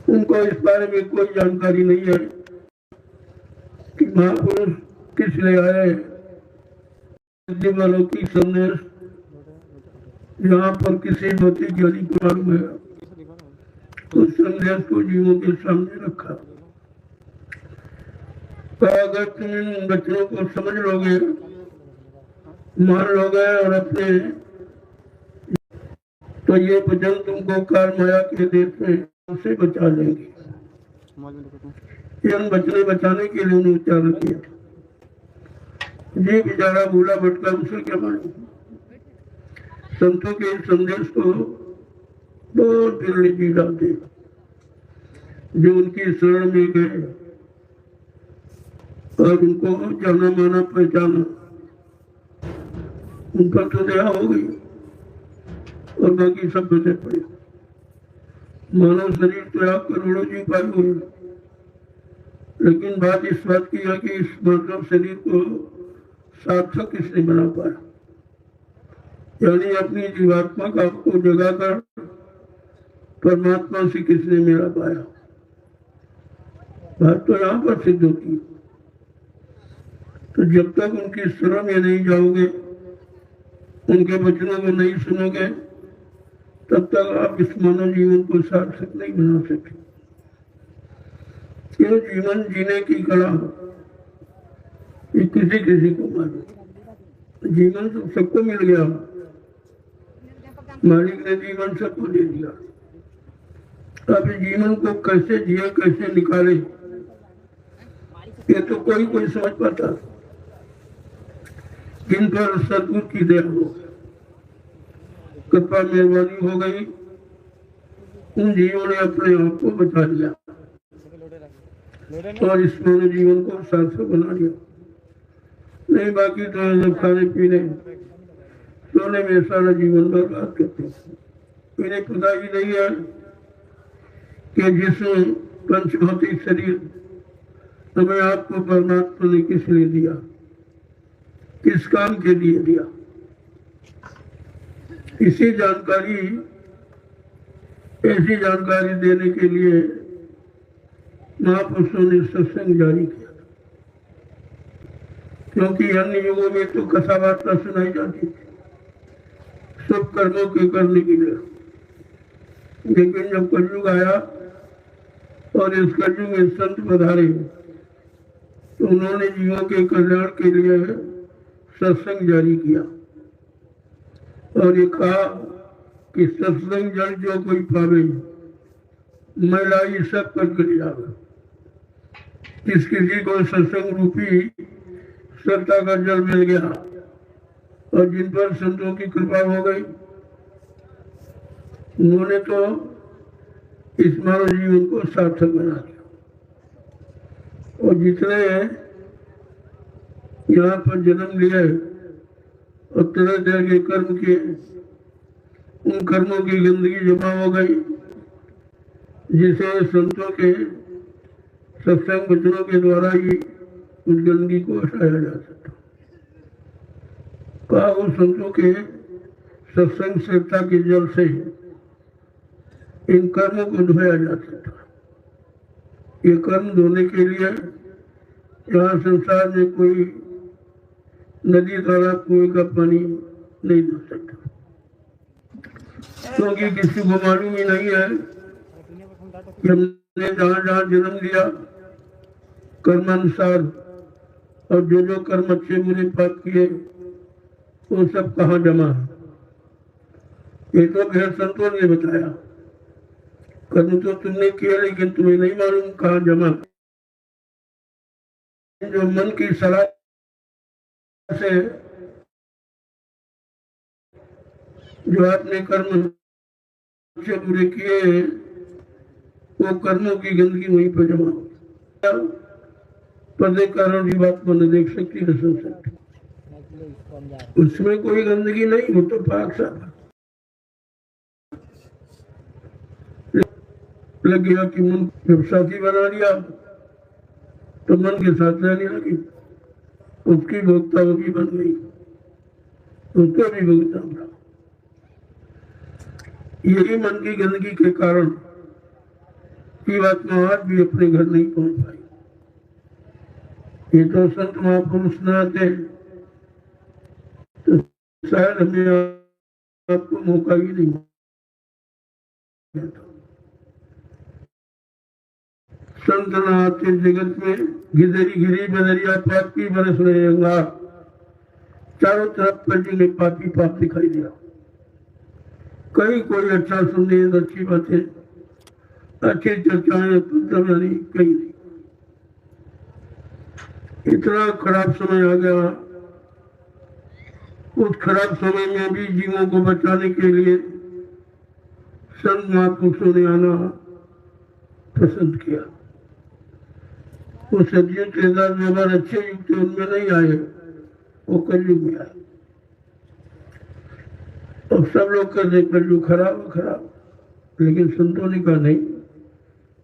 उनको इस बारे में कोई जानकारी नहीं है कि महापुरुष किस लिए आए। वालों की संदेश यहाँ पर किसी मोती ज्ञानी को मालूम है, उस संदेश को जीवों के सामने रखा। तो अगर तुम इन बच्चों को समझ लोगे, मान लोगे और अपने, तो ये वचन तुमको काल माया के देश में से बचा लेंगे। इन बचने बचाने के लिए उन्हें उच्चारण किया। जी बेचारा भूला भटका, उसे क्या मालूम। संतों के संदेश को बहुत बिरली जी डालते, जो उनकी शरण में गए और उनको जाना माना पहचाना, उनका तो दया हो गई और बाकी सब बचे पड़े। मानव शरीर तो आप करोड़ों जी पाए हुए, लेकिन बात इस बात की है कि इस मानव शरीर को सार्थक किसने बना पाया, यानी अपनी जीवात्मा का आपको जगाकर परमात्मा से किसने मिला पाया। बात तो यहाँ पर सिद्ध होती है। तो जब तक उनकी शरण में नहीं जाओगे, उनके वचनों को नहीं सुनोगे, तब तक आप इस मानव जीवन को सार्थक नहीं बना सकते। ये जीवन जीने की कला ये किसी किसी को मालूम। जीवन तो सबको मिल गया, मालिक ने जीवन सबको दे दिया। अब जीवन को कैसे जिए, कैसे निकाले, ये तो कोई समझ पाता। जिन पर सदगुरु की दया हो, कृपा मेहरबानी हो गई, उन जीवों ने अपने आप को बचा लिया और इस मानव जीवन को सार्थक बना लिया। नहीं बाकी तो जब खाने पीने सोने में सारा जीवन बर्बाद करते। इन्हें पता ही नहीं है कि जिस पंचभौतिक शरीर हमें आपको परमात्मा ने किस लिए दिया, किस काम के लिए दिया। इसी जानकारी, ऐसी जानकारी देने के लिए महापुरुषों ने सत्संग जारी किया, क्योंकि अन्य युगों में तो कथा वार्ता सुनाई जाती थी सब कर्मों के करने के लिए। लेकिन जब कलयुग आया और इस कलयुग में संत पधारे, तो उन्होंने जीवों के कल्याण के लिए सत्संग जारी किया और ये कहा कि सत्संग जल जो कोई पावे, महिलाई सब पर कर जावे। किस किसी को सत्संग रूपी सत्ता का जल मिल गया और जिन पर संतों की कृपा हो गई, उन्होंने तो इस मानव जीवन को सार्थक बना दिया। और जितने यहाँ पर जन्म लिए और तरह तरह के कर्म किए, उन कर्मों की गंदगी जमा हो गई, जिसे संतों के सत्संग वचनों के द्वारा ही उस गंदगी को हटाया जा सकता। कहा उन संतों के सत्संग श्रद्धा के जल से इन कर्मों को धोया जा सकता। ये कर्म धोने के लिए यहाँ संसार में कोई नदी तालाब कुएं का पानी नहीं धो सकता, क्योंकि किसी को मालूम ही नहीं है कि हमने जहाँ जहाँ जन्म लिया कर्मानुसार और जो जो कर्म अच्छे बुरे पाप किए वो सब कहाँ जमा है। ये तो फिर संतों ने बताया, कर्म तो तुमने किया लेकिन तुम्हें नहीं मालूम कहाँ जमा। जो मन की सलाह से जो आपने कर्म अच्छे बुरे किए, वो कर्मों की गंदगी वहीं पर जमा हो। पर्दे कारण जीवात्मा न देख सकती न सुन सकती, उसमें कोई गंदगी नहीं हो तो पाक साफ। लग गया कि मन जब साथी बना लिया तो मन के साथ रहने लगी, उसकी भोक्ता वो भी बन गई, उसको भी भोगता था। यही मन की गंदगी के कारण जीवात्मा आज भी अपने घर नहीं पहुंच पाई। ये तो संत महापुरुष न आते तो शायद हमें आपको मौका ही नहीं मिलता। संत न आते जगत में गिदरी गिरी बदरिया पापी बरस रहे अंगार। चारों तरफ कलयुग में पापी पाप दिखाई दिया। कहीं कोई अच्छा सुनने अच्छी बातें अच्छी चर्चाएं मतलब यानी कहीं नहीं। इतना खराब समय आ गया। उस खराब समय में भी जीवों को बचाने के लिए संत महापुरुषों ने आना पसंद किया। वो सदियों के व्यवहार अच्छे युग थे उनमें नहीं आए, वो कलयुग में आए। अब सब लोग कहते कलयुग खराब खराब, लेकिन संतों ने कहा नहीं,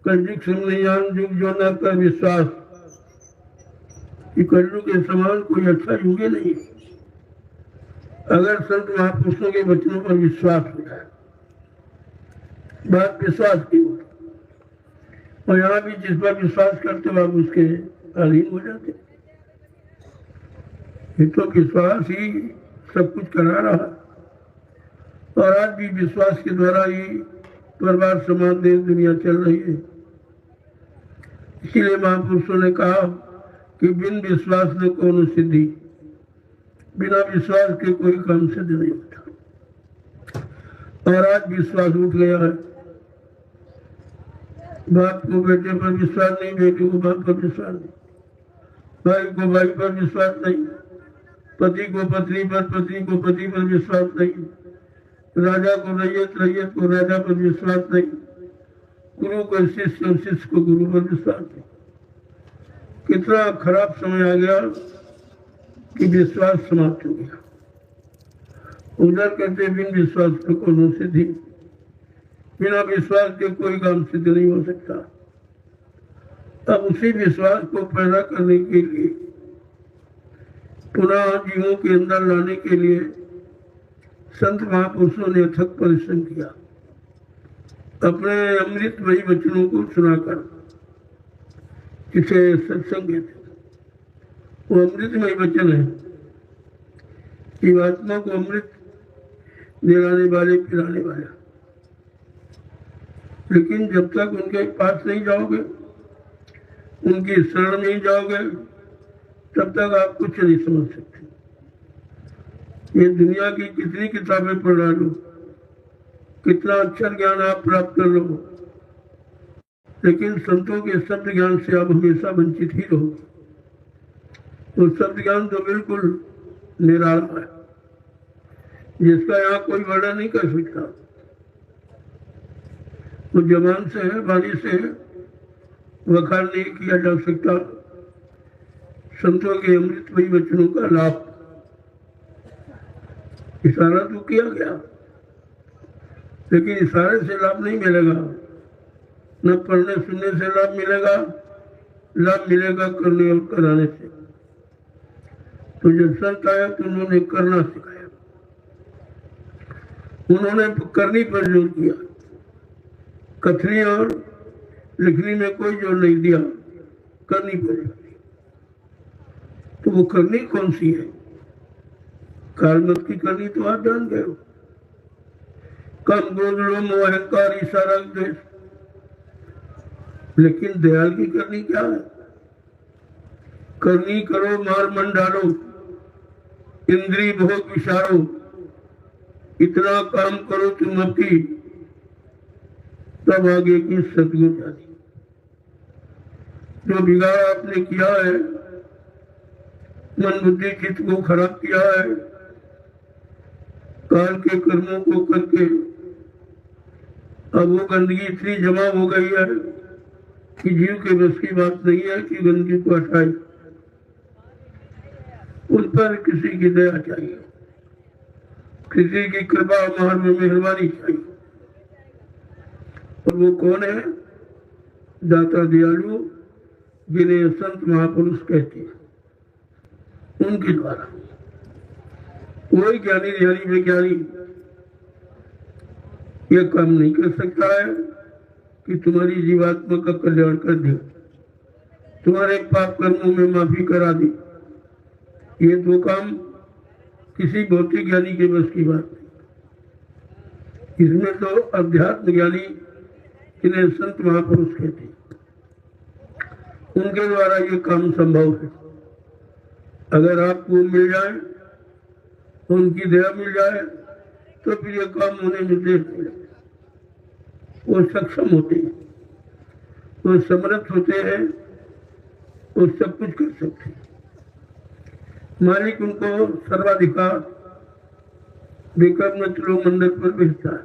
कलयुग सुननियान युग जो न कर विश्वास, कि कलयुग के समान कोई अच्छा युग ही नहीं। अगर संत महापुरुषों के वचनों पर विश्वास हो जाए, बात विश्वास की हो, और यहाँ भी जिस पर विश्वास करते हो आप उसके अधीन हो जाते। ये तो विश्वास ही सब कुछ करा रहा, और आज भी विश्वास के द्वारा ही परिवार समाज देश दुनिया चल रही है। इसीलिए महापुरुषों ने कहा कि बिन विश्वास न कोनो सिद्धि, बिना विश्वास के कोई काम सिद्ध नहीं होता। और आज विश्वास उठ गया है। बाप को बेटे पर विश्वास नहीं, बेटे को बाप पर विश्वास नहीं, भाई को भाई पर विश्वास नहीं, पति को पत्नी पर, पत्नी को पति पर विश्वास नहीं, राजा को रैयत, रैयत को राजा पर विश्वास नहीं, गुरु को शिष्य और शिष्य को गुरु पर विश्वास नहीं। कितना खराब समय आ गया कि विश्वास समाप्त हो गया। उधर कहते बिन विश्वास पर कोनो सिद्धि, बिना विश्वास के कोई काम सिद्ध नहीं हो सकता। अब उसी विश्वास को पैदा करने के लिए, पुनः जीवों के अंदर लाने के लिए संत महापुरुषों ने अथक परिश्रम किया। अपने अमृतमयी वचनों को सुनाकर, जिसे सत्संग कहते, वो अमृतमय वचन है। जीवात्मा को अमृत दिलाने वाले, पिलाने वाले। लेकिन जब तक उनके पास नहीं जाओगे, उनकी शरण नहीं जाओगे, तब तक आप कुछ नहीं समझ सकते। ये दुनिया की कितनी किताबें पढ़ लो, कितना अच्छा ज्ञान आप प्राप्त कर लो, लेकिन संतों के शब्द ज्ञान से आप हमेशा वंचित ही रहोगे। तो शब्द ज्ञान तो बिल्कुल निराला है, जिसका यहाँ कोई वर्णन नहीं कर सकता। वो जबान से है, वाणी से वखार नहीं किया जा सकता। संतों के अमृतमयी वचनों का लाभ इशारा तो किया गया, लेकिन इशारे से लाभ नहीं मिलेगा। न पढ़ने सुनने से लाभ मिलेगा, लाभ मिलेगा करने और कराने से। तो जब संत आया तो उन्होंने करना सिखाया, उन्होंने करनी पर जोर दिया। कथनी और लिखनी में कोई जोर नहीं दिया, करनी पर जोर दिया। तो वो करनी कौन सी है? कालमत की करनी तो आप जान गए हो। कम क्रोध लोभ अहंकार इशारा द्वेष। लेकिन दयाल की करनी क्या है? करनी करो मार मन डालो, इंद्री भोग विचारो, इतना काम करो तुम अपनी, तब आगे की सदगुरु जानी। जो बिगाड़ आपने किया है, मन बुद्धि चित्त को खराब किया है, काल के कर्मों को करके अब वो गंदगी इतनी जमा हो गई है कि जीव के बस की बात नहीं है कि गंदगी को हटाए। उन पर किसी की दया चाहिए, किसी की कृपा मार में मेहरबानी चाहिए। और वो कौन है? दाता दयालु, जिन्हें संत महापुरुष कहते हैं, उनके द्वारा। कोई ज्ञानी ध्यानी विज्ञानी ये काम नहीं कर सकता है कि तुम्हारी जीवात्मा का कल्याण कर दिया, तुम्हारे पाप कर्मों में माफी करा दी। ये दो काम किसी भौतिक ज्ञानी के बस की बात नहीं। इसमें तो अध्यात्म ज्ञानी, इन्हें संत महापुरुष कहते हैं, उनके द्वारा ये काम संभव है। अगर आपको मिल जाए, उनकी दया मिल जाए, तो फिर ये काम होने में देर नहीं लगता। वो सक्षम होते हैं, वो समर्थ होते हैं, वो सब कुछ कर सकते हैं। मालिक उनको सर्वाधिकार देकर नचलो मंदिर पर भेजता है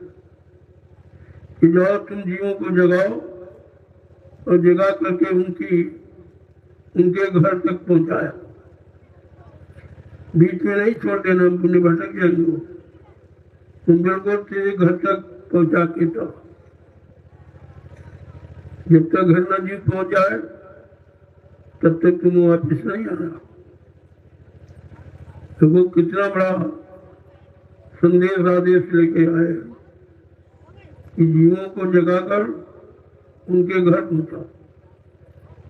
कि जाओ तुम जीवों को जगाओ और जगा करके उनके घर तक पहुंचाया। बीच में नहीं छोड़ देना, पुण्य भटक जाएंगे वो। तुम बिल्कुल तेरे घर तक पहुंचा के तो जब तक घर नजीक पहुंच जाए तब तक तुम वापिस नहीं आना। तो वो कितना बड़ा संदेश आदेश लेके आए कि जीवों को जगाकर उनके घर पहुंचाओ।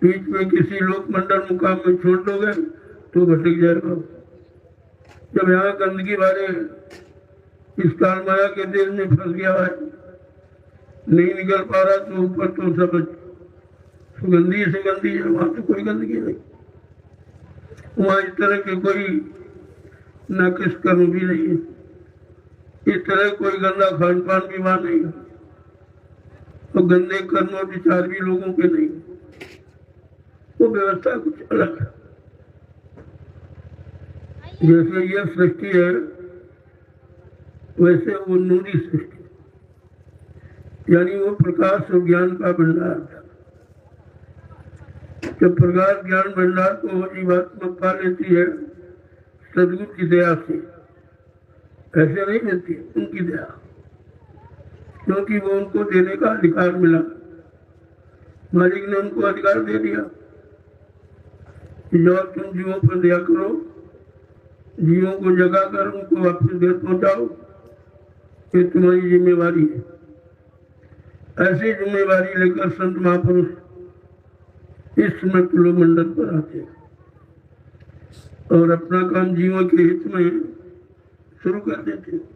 बीच में किसी लोक मंडल मुकाम में छोड़ दोगे तो भटक जाएगा। जब यहाँ गंदगी वाले इस काल माया के देश में फंस गया है, नहीं निकल पा रहा, तो ऊपर तो सब सुगंधी है, वहां तो कोई गंदगी नहीं। वहां इस तरह के कोई नाकिस कर्म भी नहीं है, इस तरह कोई गंदा खान पान भी वहां नहीं है, तो गंदे कर्म और विचार भी लोगों के नहीं। वो व्यवस्था कुछ अलग है। जैसे यह सृष्टि है वैसे वो नूरी सृष्टि, यानी वो प्रकाश और ज्ञान का भंडार था। जब प्रकाश ज्ञान भंडार को वो जीवात्मा पा लेती है सदगुरु की दया से, ऐसे नहीं मिलती, उनकी दया, क्योंकि वो उनको देने का अधिकार मिला। मालिक ने उनको अधिकार दे दिया कि जाओ तुम जीवों पर दया करो, जीवों को जगा कर उनको वापस घर पहुंचाओ, ये तुम्हारी जिम्मेवारी है। ऐसी जिम्मेवारी लेकर संत महापुरुष इस समय तुलो मंडल पर आते हैं और अपना काम जीवों के हित में शुरू कर देते हैं।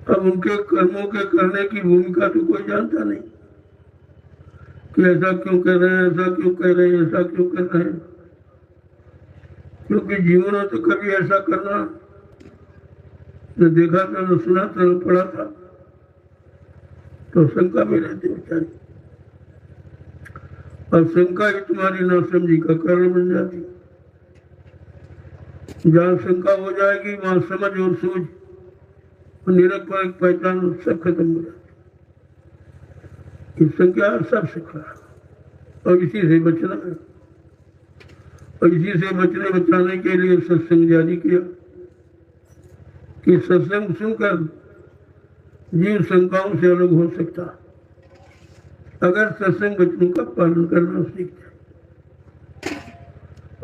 अब उनके कर्मों के करने की भूमिका तो कोई जानता नहीं कि ऐसा क्यों कर रहे हैं, ऐसा क्यों कर रहे हैं, ऐसा क्यों कर रहे हैं, क्योंकि जीवन ने तो कभी ऐसा करना न देखा था, न सुना था, न पढ़ा था, तो शंका में रहते बेचारे। और शंका ही तुम्हारी नासमझी का कारण बन जाती। जहाँ शंका हो जाएगी वहां समझ और सूझ और निरंतर पहचान सब खत्म हो जाती। इस संख्या सब सिखा और इसी से बचना है, और इसी से बचने बचाने के लिए सत्संग जारी किया कि सत्संग सुनकर जीव शंकाओं से अलग हो सकता अगर सत्संग वचनों का पालन करना सीख जाए।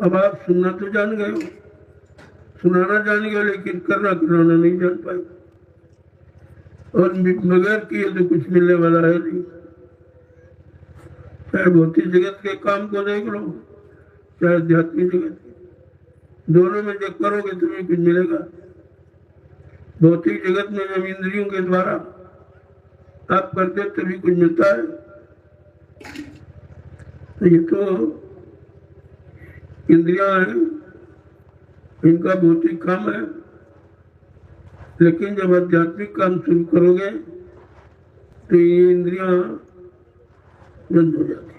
अब आप सुनना तो जान गए हो, सुनाना जान गए, लेकिन करना कराना नहीं जान पाए, और बगैर किए तो कुछ मिलने वाला है नहीं। चाहे भौतिक जगत के काम को देख लो, चाहे आध्यात्मिक जगत, दोनों में जब करोगे तुम्हें कुछ मिलेगा। भौतिक जगत में जब इंद्रियों के द्वारा आप करते तभी कुछ मिलता है। तो ये तो इंद्रियां हैं, इनका भौतिक काम है, लेकिन जब आध्यात्मिक काम शुरू करोगे तो ये इंद्रियां बंद हो जाती,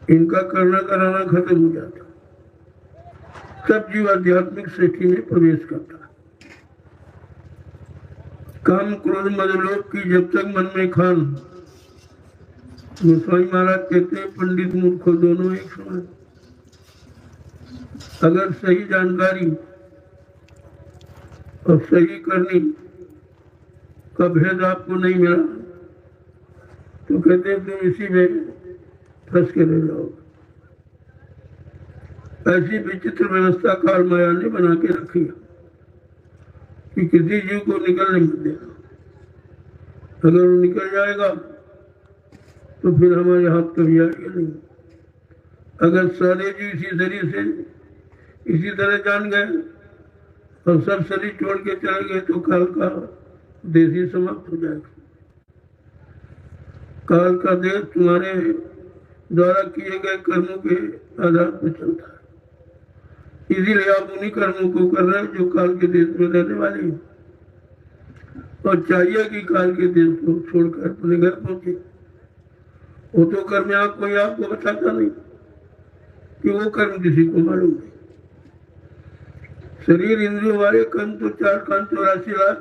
इनका करना कराना खत्म हो जाता। सब जीव आध्यात्मिक सृष्टि में प्रवेश करता। काम क्रोध मद लोभ की जब तक मन में खान, गोस्वामी महाराज कहते हैं पंडित मूर्ख दोनों एक समान। अगर सही जानकारी और सही करनी का भेद आपको नहीं मिला तो कहते हैं तुम इसी में फंस के रह जाओगे। ऐसी विचित्र व्यवस्था काल माया ने बना के रखी कि किसी जीव को निकलने मत देना। अगर वो निकल जाएगा तो फिर हमारे हाथ कभी आएगा नहीं। अगर सारे जीव इसी शरीर से इसी तरह जान गए और सब शरीर छोड़ के चले गए तो काल का देश ही समाप्त हो जाएगा। काल का देश तुम्हारे द्वारा किए गए कर्मों के आधार पर चलता है। इसीलिए आप उन्हीं कर्मों को कर रहे हैं जो काल के देश में रहने वाले हैं। और चाहिए कि काल के देश को छोड़कर अपने घर पहुंचे। वो तो कर्म कोई आपको बताता नहीं कि वो कर्म किसी को मालूम नहीं। शरीर इंद्रियों वाले कर्म तो 4,84 लाख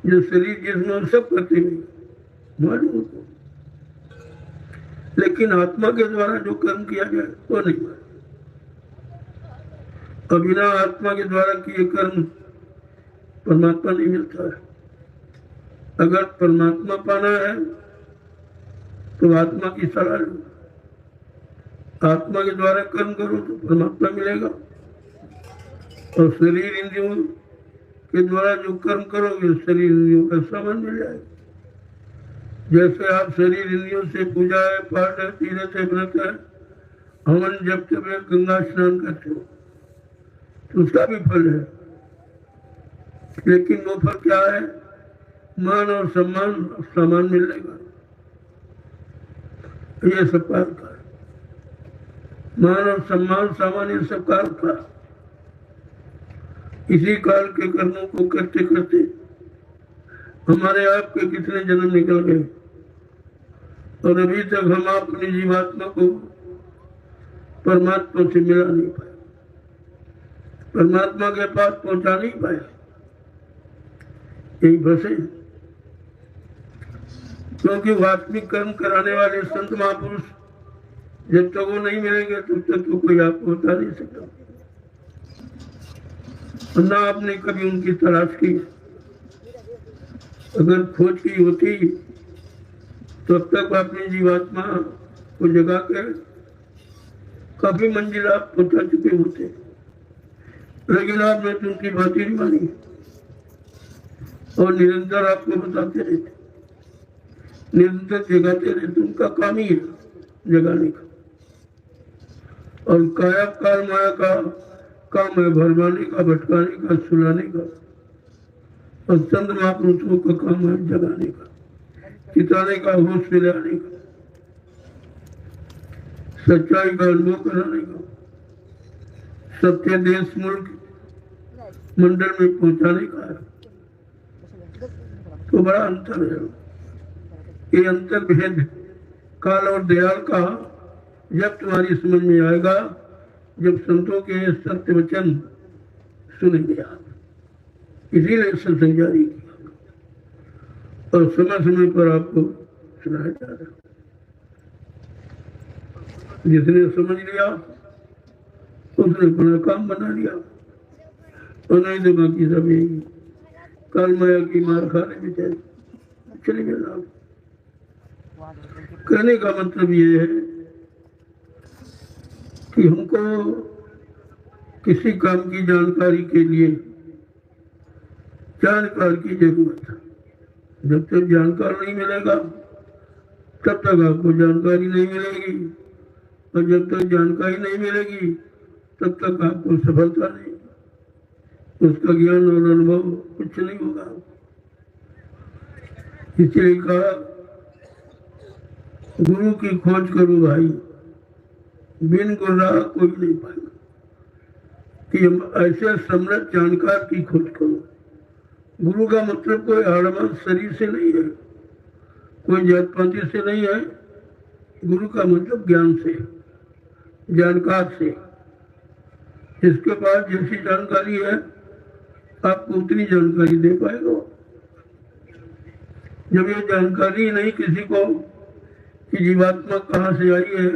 जो शरीर जिसमें सब करते हुए मालूम को, लेकिन आत्मा के द्वारा जो कर्म किया जाए वो नहीं मालूम। और बिना आत्मा के द्वारा किए कर्म परमात्मा नहीं मिलता है। अगर परमात्मा पाना है तो आत्मा की सलाह लो। आत्मा के द्वारा कर्म करो तो परमात्मा मिलेगा। और शरीर इंद्रियों के द्वारा जो कर्म करोगे शरीर इंद्रियों का सामान मिल जाएगा। जैसे आप शरीर इंद्रियों से पूजा है, पाठ है, तीरथ है, व्रत है, हवन जपते हुए गंगा स्नान करते हो तो उसका भी फल है। लेकिन वो फल क्या है? मान और सम्मान सामान मिलेगा। ये सब काल का है। मान और सम्मान सामान ये सब काल का। इसी काल के कर्मों को करते करते हमारे आपके कितने जन्म निकल गए और अभी तक हम अपनी जीवात्मा को परमात्मा से मिला नहीं पाए, परमात्मा के पास पहुंचा नहीं पाए, यही फंसे। क्योंकि वास्तविक कर्म कराने वाले संत महापुरुष जब तक वो नहीं मिलेंगे तब तक तो कोई आपको बता नहीं सकता। ना आपने कभी उनकी तलाश की। अगर खोज की होती तो अब तक अपनी जीवात्मा को जगा कर काफी मंजिल आप पहुंचा चुके होते, लेकिन आपने तो उनकी बात ही नहीं मानी और निरंतर आपको बताते रहते, निरंतर जगाते रहते। उनका काम ही है जगाने का। और काया काल माया का काम है भरमाने का, भटकाने का, सुलाने का। और संत महापुरुषों का काम है जगाने का, चिताने का, होश में लाने का, सच्चाई का अनुभव कराने का, सत्य देश मुल्क मंडल में पहुंचाने का है। तो बड़ा अंतर है। ये अंतर भेद काल और दयाल का जब तुम्हारी समझ में आएगा, जब संतों के सत्य वचन सुनेंगे आप। इसीलिए सत्संग जारी किया और समय समय पर आपको सुनाया जा रहा। जिसने समझ लिया उसने अपना काम बना लिया और नहीं तो बाकी सब यही काल माया की मार खाने बेचारे चले गए। कहने का मतलब ये है कि हमको किसी काम की जानकारी के लिए जानकार की जरूरत है। जब तक जानकार नहीं मिलेगा तब तक आपको जानकारी नहीं मिलेगी, और जब तक जानकारी नहीं मिलेगी तब तक आपको सफलता नहीं, उसका ज्ञान और अनुभव कुछ नहीं होगा। इसलिए कहा गुरु की खोज करो भाई, बिन गुर्रा कोई नहीं पाएगा। कि हम ऐसे समृद्ध जानकार की खोज करो। गुरु का मतलब कोई आड़मन शरीर से नहीं है, कोई जातपाती से नहीं है। गुरु का मतलब ज्ञान से, जानकार से। जिसके पास जैसी जानकारी है आपको उतनी जानकारी दे पाएगा। जब ये जानकारी नहीं किसी को कि जीवात्मा कहाँ से आई है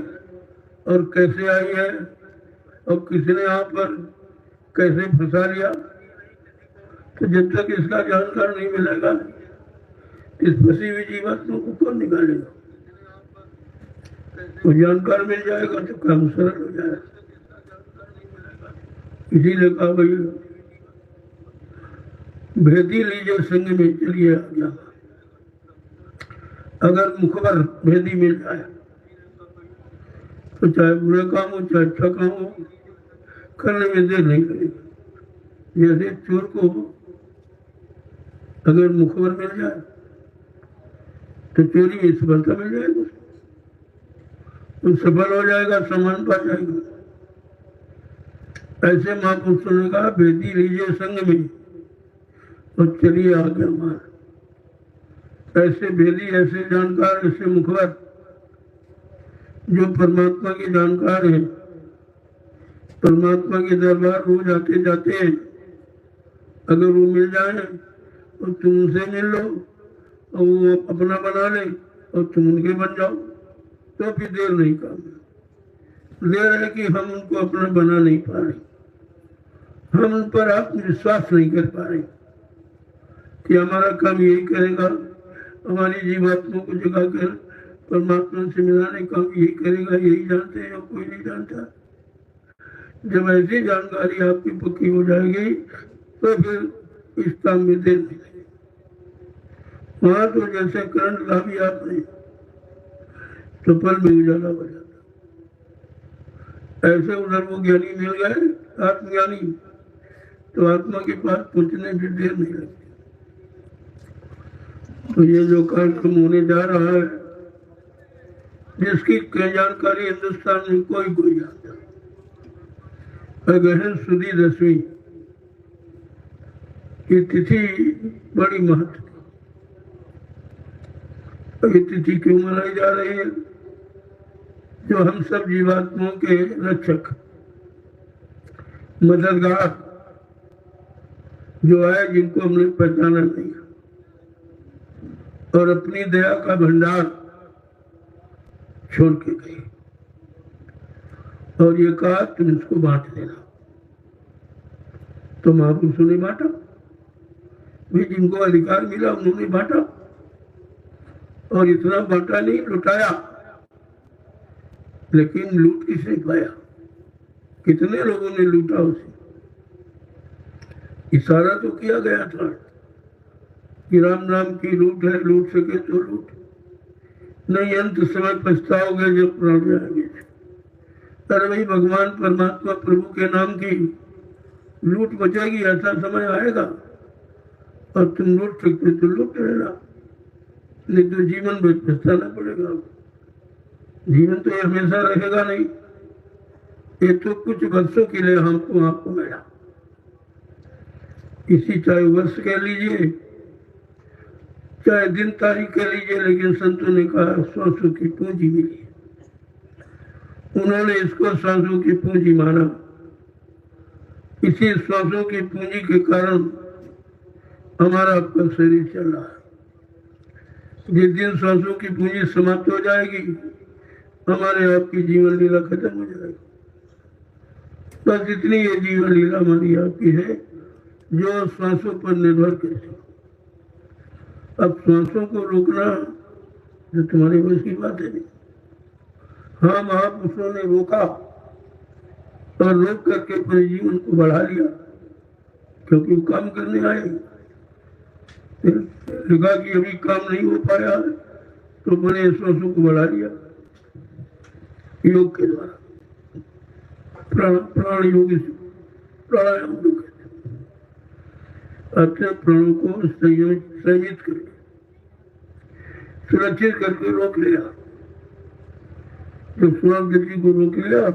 और कैसे आई है और किसने यहाँ पर कैसे फंसा लिया, तो जब तक इसका जानकार नहीं मिलेगा इस फंसी हुई जीवात्मा को कौन निकालेगा। तो जानकार मिल जाएगा तो काम सरल हो जाएगा। इसीलिए कहा भाई भेदी लीजिए संग में चलिए आ गया। अगर मुखबर भेदी मिल जाए तो चाहे बुरा काम हो चाहे अच्छा काम हो, करने में देर नहीं लगेगी। जैसे चोर को अगर मुखबर मिल जाए तो चोरी में सफलता मिल जाएगी, तो सफल हो जाएगा, सम्मान पा जाएगा। ऐसे महापुरुषों ने कहा भेदी लीजिए संग में और चलिए आगे हमारे। ऐसे भेदी, ऐसे जानकार, ऐसे मुखबर जो परमात्मा के जानकार हैं, परमात्मा के दरबार रोज आते जाते हैं, अगर वो मिल जाए तो तुम उनसे मिल लो और वो अपना बना ले और तुम उनके बन जाओ, तो फिर देर नहीं काम। देर है कि हम उनको अपना बना नहीं पा रहे, हम उन पर आत्मविश्वास नहीं कर पा रहे कि हमारा काम यही करेगा, हमारी जीवात्मा को जगा कर परमात्मा से मिलाने का काम यही करेगा, यही जानते हैं और कोई नहीं जानता। जब ऐसी जानकारी आपकी पक्की हो जाएगी तो फिर इस काम में देर नहीं लगेगी। वहां तो जैसे करंट ला भी आपने तो पल में उजाला हो जाता, ऐसे उधर वो ज्ञानी मिल गए, आत्मज्ञानी, तो आत्मा के पास पहुंचने में देर नहीं लगती। तो ये जो कार्यक्रम होने जा रहा है, जिसकी जानकारी हिंदुस्तान में कोई जानता, गहन सुदी 10वीं की तिथि बड़ी महत्व। ये तिथि क्यों मनाई जा रही है? जो हम सब जीवात्माओं के रक्षक, मददगार जो है, जिनको हमने पहचाना नहीं और अपनी दया का भंडार छोड़ के गए और ये कहा तुम इसको बांट देना, तो महापुरुषों ने बांटा भी, जिनको अधिकार मिला उन्होंने बांटा, और इतना बांटा नहीं, लुटाया। लेकिन लूट किसने पाया? कितने लोगों ने लूटा उसे? इशारा तो किया गया था कि राम नाम की लूट है, लूट सके तो लूट नहीं, अंत समय पछताओगे जब प्राण जाएंगे। अरे भाई, भगवान परमात्मा प्रभु के नाम की लूट बचेगी, ऐसा समय आएगा और तुम लूट सकते तो लूट लेना, नहीं तो जीवन भर पछताना पड़ेगा। जीवन तो ये हमेशा रहेगा नहीं, ये तो कुछ वर्षों के लिए हमको आपको मिला, इसी चाहे वर्ष कह लीजिए चाहे दिन तारीख कह लीजिए, लेकिन संतों ने कहा सांसों की पूंजी मिली, उन्होंने इसको सांसों की पूंजी माना। इसी सांसों की पूंजी के कारण हमारा आपका शरीर चल रहा है। जिस दिन सांसों की पूंजी समाप्त हो जाएगी, हमारे आपकी जीवन लीला खत्म हो जाएगी। बस इतनी ये जीवन लीला हमारी आपकी है जो सांसों पर निर्भर करती। अब सांसों को रोकना जो तुम्हारी बस की बात है नहीं। हाँ, महापुरुषों ने रोका और रोक करके अपने जीवन को बढ़ा लिया, क्योंकि वो काम करने आए। लगा कि अभी काम नहीं हो पाया तो मैंने सांसों को बढ़ा लिया योग के द्वारा, प्राण योग, प्राणायाम जो कहते हैं, अपने प्राणों को संयमित करके सुरक्षित करके रोक लिया। जब श्वास गति को रोक लिया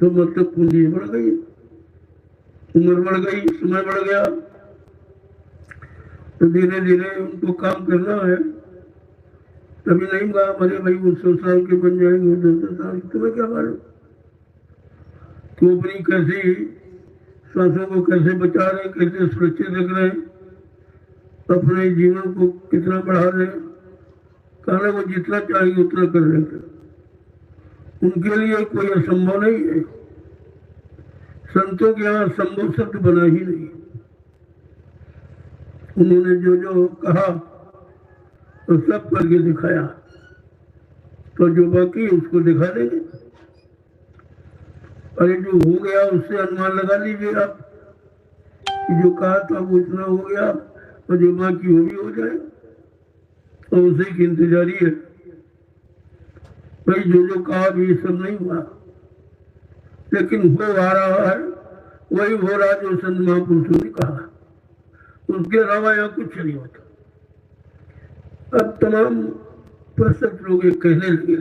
तो मतलब पूंजी बढ़ गई, उम्र बढ़ गई, समय बढ़ गया, तो धीरे धीरे उनको काम करना है। तभी नहीं कहा अरे भाई वो 100 साल के बन जाएंगे, 200 साल, तुम्हें क्या मालूम तो अपनी कैसी सांसों को कैसे बचा रहे, कैसे सुरक्षित रख रहे, अपने जीवन को कितना बढ़ा रहे। कहना वो जितना चाहिए उतना कर रहे, उनके लिए कोई असंभव नहीं है। संतों के यहाँ संभव शब्द बना ही नहीं। उन्होंने जो जो कहा तो सब करके दिखाया, तो जो बाकी उसको दिखा देंगे। अरे जो हो गया उससे अनुमान लगा लीजिए आप कि जो कहा था वो इतना हो गया, और जो बाकी वो भी हो जाए। और उसी की इंतजारी है। भाई जो कहा भी ये सब नहीं हुआ, लेकिन हो आ रहा है वही हो रहा जो संत महापुरुषों ने कहा, उसके अलावा यहाँ कुछ नहीं होता। अब तमाम प्रसिद्ध लोग ये कहने लगे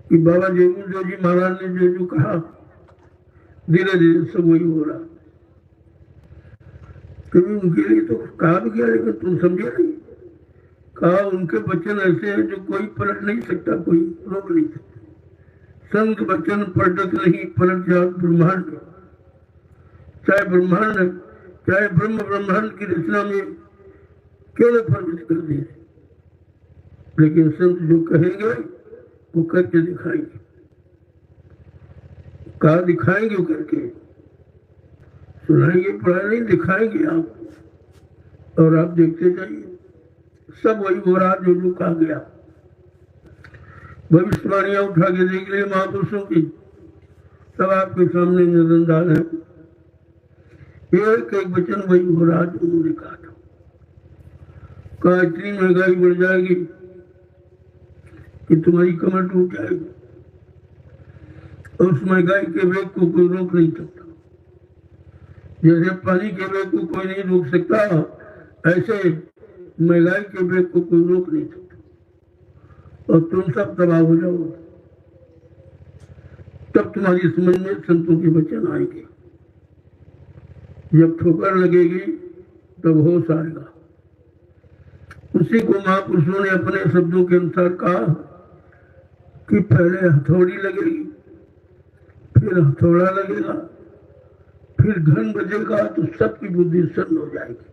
कि बाबा जयगुरु जी महाराज ने जो कहा धीरे धीरे सब वही हो रहा। कभी उनके लिए तो कहा भी गया, लेकिन तुम समझे नहीं। कहा उनके वचन ऐसे हैं जो कोई पलट नहीं सकता, कोई रोक नहीं सकता। संत वचन पलटत नहीं, पलट जात ब्रह्मांड। चाहे ब्रह्मांड, चाहे ब्रह्म ब्रह्मांड की रचना में क्यों न प्रवेश कर दे, लेकिन संत जो कहेंगे वो करके दिखाएंगे। कहा दिखाएंगे वो करके, सुनाएंगे पढ़ा नहीं, दिखाएंगे आप। और आप देखते जाइए सब वही हो रहा जो कहा गया। भविष्यवाणियां उठा के देख लिए महापुरुषों की, सब आपके सामने नजरअंदाज है। एक एक वचन वही हो रहा जो उन्होंने कहा था। कहा इतनी महंगाई बढ़ जाएगी कि तुम्हारी कमर टूट जाएगी, और उस महंगाई के वेग को कोई रोक नहीं सकता। जैसे पानी के वेग को कोई नहीं रोक सकता, ऐसे महंगाई के वेग को कोई रोक नहीं सकता, और तुम सब तबाह हो जाओगे। तब तुम्हारी समझ में संतों के वचन आएंगे। जब ठोकर लगेगी तब होश आएगा। उसी को महापुरुषों ने अपने शब्दों के अनुसार कहा कि पहले हथौड़ी लगेगी, फिर हथौड़ा लगेगा, फिर घन बजेगा तो सबकी बुद्धि सन्न हो जाएगी।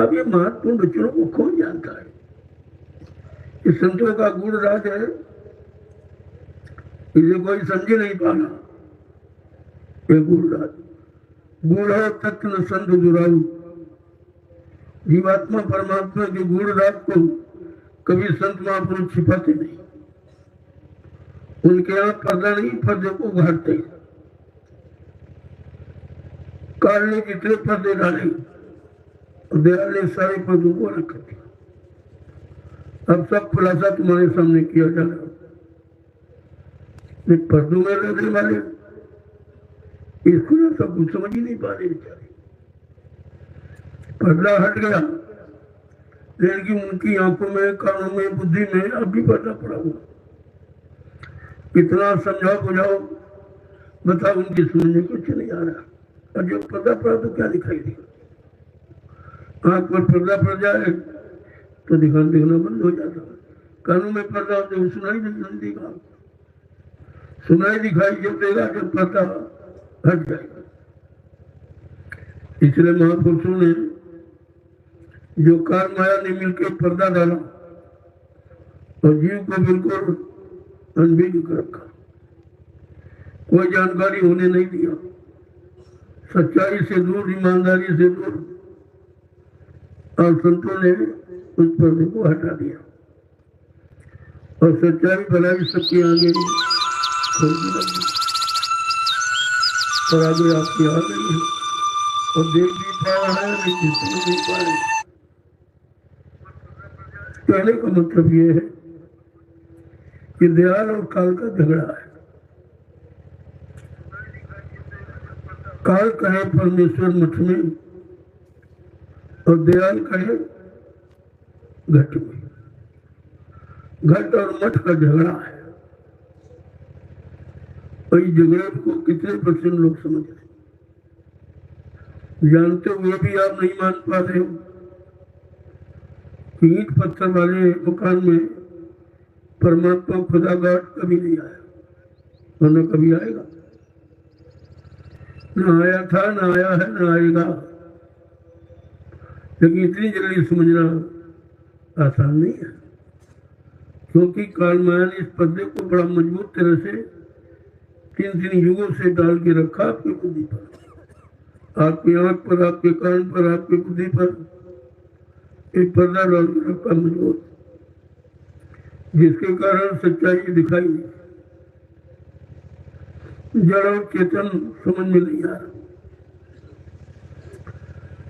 अब ये महत्वपूर्ण वचनों को कौन जानता है? इस संतों का गुण राज है, इसे कोई समझ नहीं पाना। ये गुण राज गुण है तत्व न संत जुराऊ। जीवात्मा परमात्मा के गुण राज को कभी संत महापुरुष छिपाते नहीं। उनके यहाँ पर्दा नहीं, पर्दे को घाटते। काल ने जितने पर्दे डाले, दयाल ने सारे पर्दों को रख दिया। अब सब खुलासा तुम्हारे सामने किया जा रहा है। पर्दों में रहने वाले इसको ना सब कुछ समझ ही नहीं पा रहे बेचारे। पर्दा हट गया, लेकिन उनकी आंखों में, कानों में, बुद्धि में अब भी पर्दा पड़ा हुआ। कितना समझाओ बुझाओ, बताओ, उनकी समझ में कुछ नहीं आ रहा। और जब पर्दा पड़ा तो क्या दिखाई देगा? आंख पर पर्दा पड़ जाए तो देखना बंद हो जाता है। कानों में पर्दा हो तो सुनाई नहीं देगा। सुनाई दिखाई जब देगा जब पर्दा हट जाएगा। इसलिए महापुरुषों ने जो काल माया ने मिलकर पर्दा डाला और जीव को बिल्कुल अनभिज्ञ कर रखा, कोई जानकारी होने नहीं दिया। सच्चाई से दूर, ईमानदारी से दूर, और संतों ने उस पर्दे को हटा दिया और सच्चाई भलाई सबके आगे खोलने लगी। और आगे आपकी आ गई है और देख भी पा रहा है, लेकिन समझ नहीं पा रहे। कहने का मतलब ये है कि दयाल और काल का झगड़ा है। काल कहे परमेश्वर मठ में और दयाल कहे घट में। घट और मठ का झगड़ा है। और इस झगड़े को कितने % लोग समझ रहे, जानते हुए भी आप नहीं मान पा रहे हो कि ईंट पत्थर वाले मकान में परमात्मा खुदा गाट कभी नहीं आया और न कभी आएगा। न आया था, न आया है, न आएगा। लेकिन इतनी जल्दी समझना आसान नहीं है, क्योंकि काल माया ने इस पर्दे को बड़ा मजबूत तरह से 3 युगों से डाल के रखा आपकी बुद्धि पर, आपकी आंख पर, आपके कान पर, आपकी बुद्धि पर एक पर्दा डाल के रखा मजबूत, जिसके कारण सच्चाई दिखाई नहीं, जड़ और चेतन समझ में नहीं आ रहा।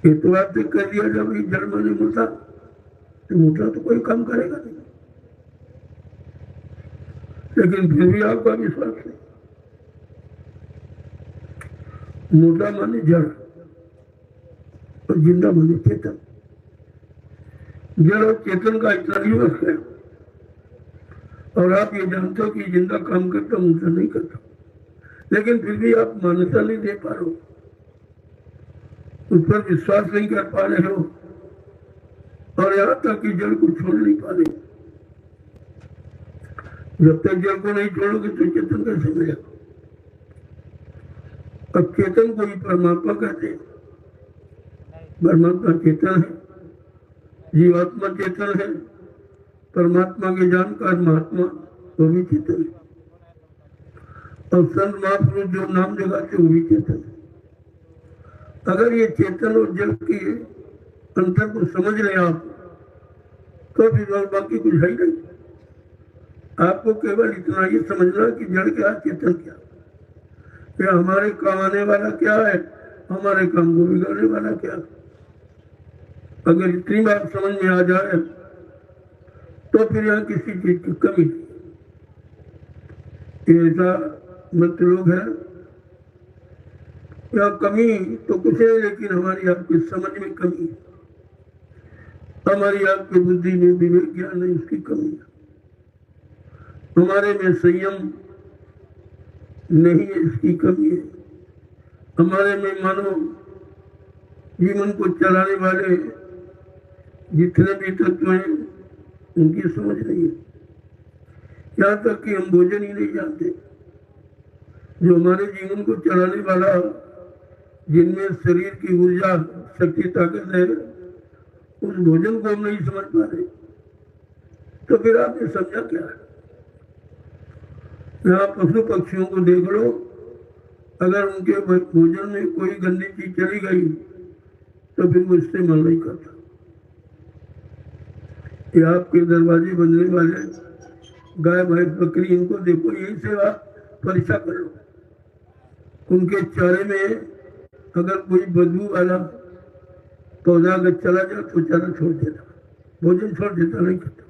ये तो आपने कह दिया जब ये जड़ माने मुर्दा, तो मोटा तो कोई काम करेगा नहीं, लेकिन फिर भी आपका विश्वास नहीं। मोटा माने जड़ और जिंदा माने चेतन। जड़ और चेतन का इतना ही वक्त है, और आप ये जानते हो कि जिंदा काम करता मोटा नहीं करता, लेकिन फिर भी आप मान्यता नहीं दे पा रहे हो, उस पर विश्वास नहीं कर पा रहे हो, और यहाँ तक कि जड़ को छोड़ नहीं पा रहे। जब तक जड़ को नहीं छोड़ोगे तो चेतन कैसे मिलेगा? अब चेतन को ही परमात्मा कहते हैं। परमात्मा चेतन है, जीवात्मा चेतन है, परमात्मा के जानकार महात्मा वो भी चेतन है, और संत महापुरुष जो नाम जगाते वो भी चेतन है। अगर ये चेतन और जड़ के अंतर को समझ लें आप, तो फिर और बाकी कुछ है ही नहीं। आपको केवल इतना ही समझना कि जड़ क्या, चेतन क्या, कि हमारे काम आने वाला क्या है, हमारे काम को बिगाड़ने वाला क्या। अगर इतनी बात समझ में आ जाए तो फिर यहाँ किसी चीज की कमी नहीं। ऐसा मत लोग है, या कमी तो कुछ है, लेकिन हमारी आपकी समझ में कमी है, हमारी आपकी बुद्धि में विवेक ज्ञान नहीं, उसकी कमी है, हमारे में संयम नहीं है, इसकी कमी है, हमारे में मानो जीवन को चलाने वाले जितने भी तत्व हैं उनकी समझ नहीं है। यहाँ तक कि हम भोजन ही नहीं जानते, जो हमारे जीवन को चलाने वाला, जिनमें शरीर की ऊर्जा शक्ति ताकत है, उस भोजन को हम नहीं समझ पा रहे, तो फिर आपने समझा क्या है? यहाँ पशु पक्षियों को देख लो, अगर उनके भोजन में कोई गंदी चीज चली गई तो फिर वो इस्तेमाल नहीं करता। ये आपके दरवाजे बनने वाले गाय भैंस बकरी, इनको देखो, यही से आप परीक्षा कर लो, उनके चारे में अगर कोई बदबू वाला पौधा अगर चला जाए तो चारा छोड़ देता, भोजन छोड़ देता, नहीं करता।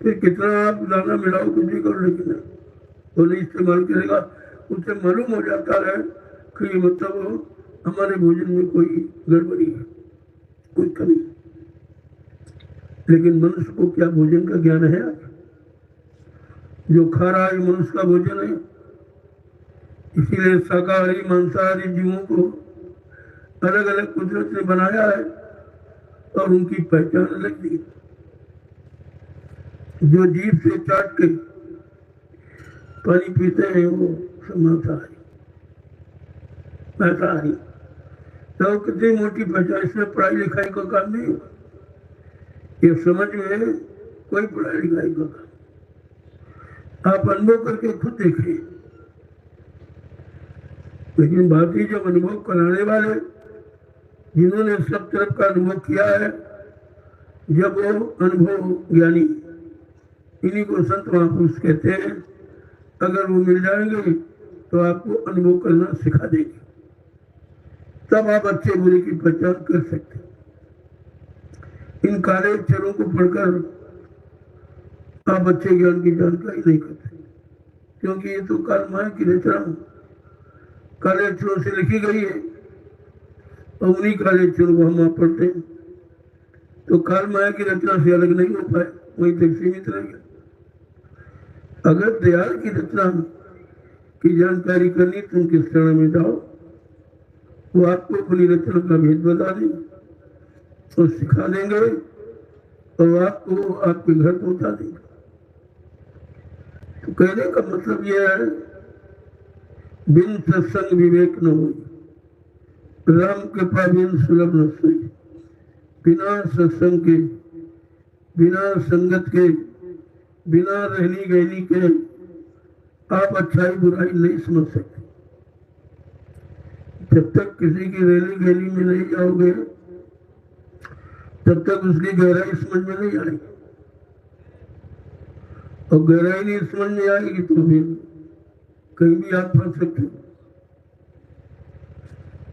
फिर कितना आप दाना मिलाओ कुछ भी करो, लेकिन वो नहीं इस्तेमाल करेगा। उसे मालूम हो जाता है कि ये मतलब हमारे भोजन में कोई गड़बड़ी है, कोई कमी। लेकिन मनुष्य को क्या भोजन का ज्ञान है? जो खा रहा है मनुष्य का भोजन है। इसीलिए शाकाहारी मांसाहारी जीवों को अलग अलग कुदरत ने बनाया है और उनकी पहचान अलग दी। जो जीभ से चाट के पानी पीते हैं वो मांसाहारी, मांसाहारी। तो कितनी मोटी पहचान, इसमें पढ़ाई लिखाई का काम नहीं होगा, ये समझ में कोई पढ़ाई लिखाई का काम। आप अनुभव करके खुद देखिए। लेकिन बाकी जो अनुभव कराने वाले, जिन्होंने सब तरफ का अनुभव किया है, जब वो अनुभव ज्ञानी, इन्हीं को संत महापुरुष कहते हैं, अगर वो मिल जाएंगे तो आपको अनुभव करना सिखा देंगे, तब आप अच्छे बुरे की पहचान कर सकते हैं। इन काले अक्षरों को पढ़कर आप अच्छे ज्ञान की जानकारी नहीं करते, क्योंकि ये तो काल माया की रचना काले अक्षरों से लिखी गई है, और उन्हीं काले अक्षरों को हम आप पढ़ते हैं, तो काल माया की रचना से अलग नहीं हो पाए, वहीं तक सीमित रह गया। अगर दयाल की रचना की जानकारी करनी तुम किस तरह में जाओ, वो आपको अपनी रचना का भेद बता देंगे और सिखा देंगे, और आपको आपके घर पहुंचा देंगे। तो कहने का मतलब यह है, बिन सत्संग विवेक न हो, राम कृपा बिन सुलभ न सोई। बिना सत्संग के, बिना संगत के, बिना रहनी गहनी के आप अच्छाई बुराई नहीं समझ सकते। जब तक किसी की रहनी गहनी में नहीं जाओगे, तब तक उसकी गहराई समझ में नहीं आएगी, और गहराई नहीं समझ में आएगी तो फिर कहीं भी आप फंस सकते हो।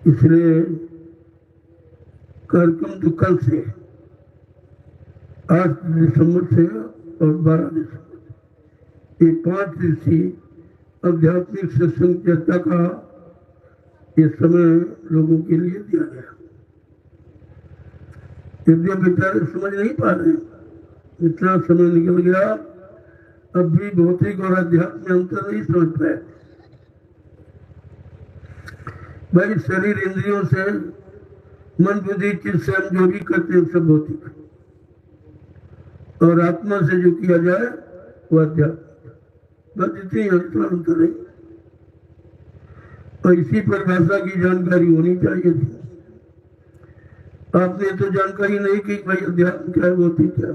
इसलिए कार्यक्रम तो कल से, 8 दिसंबर से और 12 दिसंबर, ये 5 दिवसीय आध्यात्मिक सत्संग चर्चा का ये समय लोगों के लिए दिया गया। यद्य बेचारे समझ नहीं पा रहे, इतना समय निकल गया, अब भी भौतिक और अध्यात्म में अंतर नहीं समझ पाए। भाई शरीर इंद्रियों से, मन बुद्धि चित्त से हम जो भी करते हैं सब भौतिक, और आत्मा से जो किया जाए वो अध्यात्म, बस इतनी अंतर है। और इसी परिभाषा की जानकारी होनी चाहिए थी। आपने तो जानकारी नहीं की भाई अध्यात्म क्या है भौतिक क्या।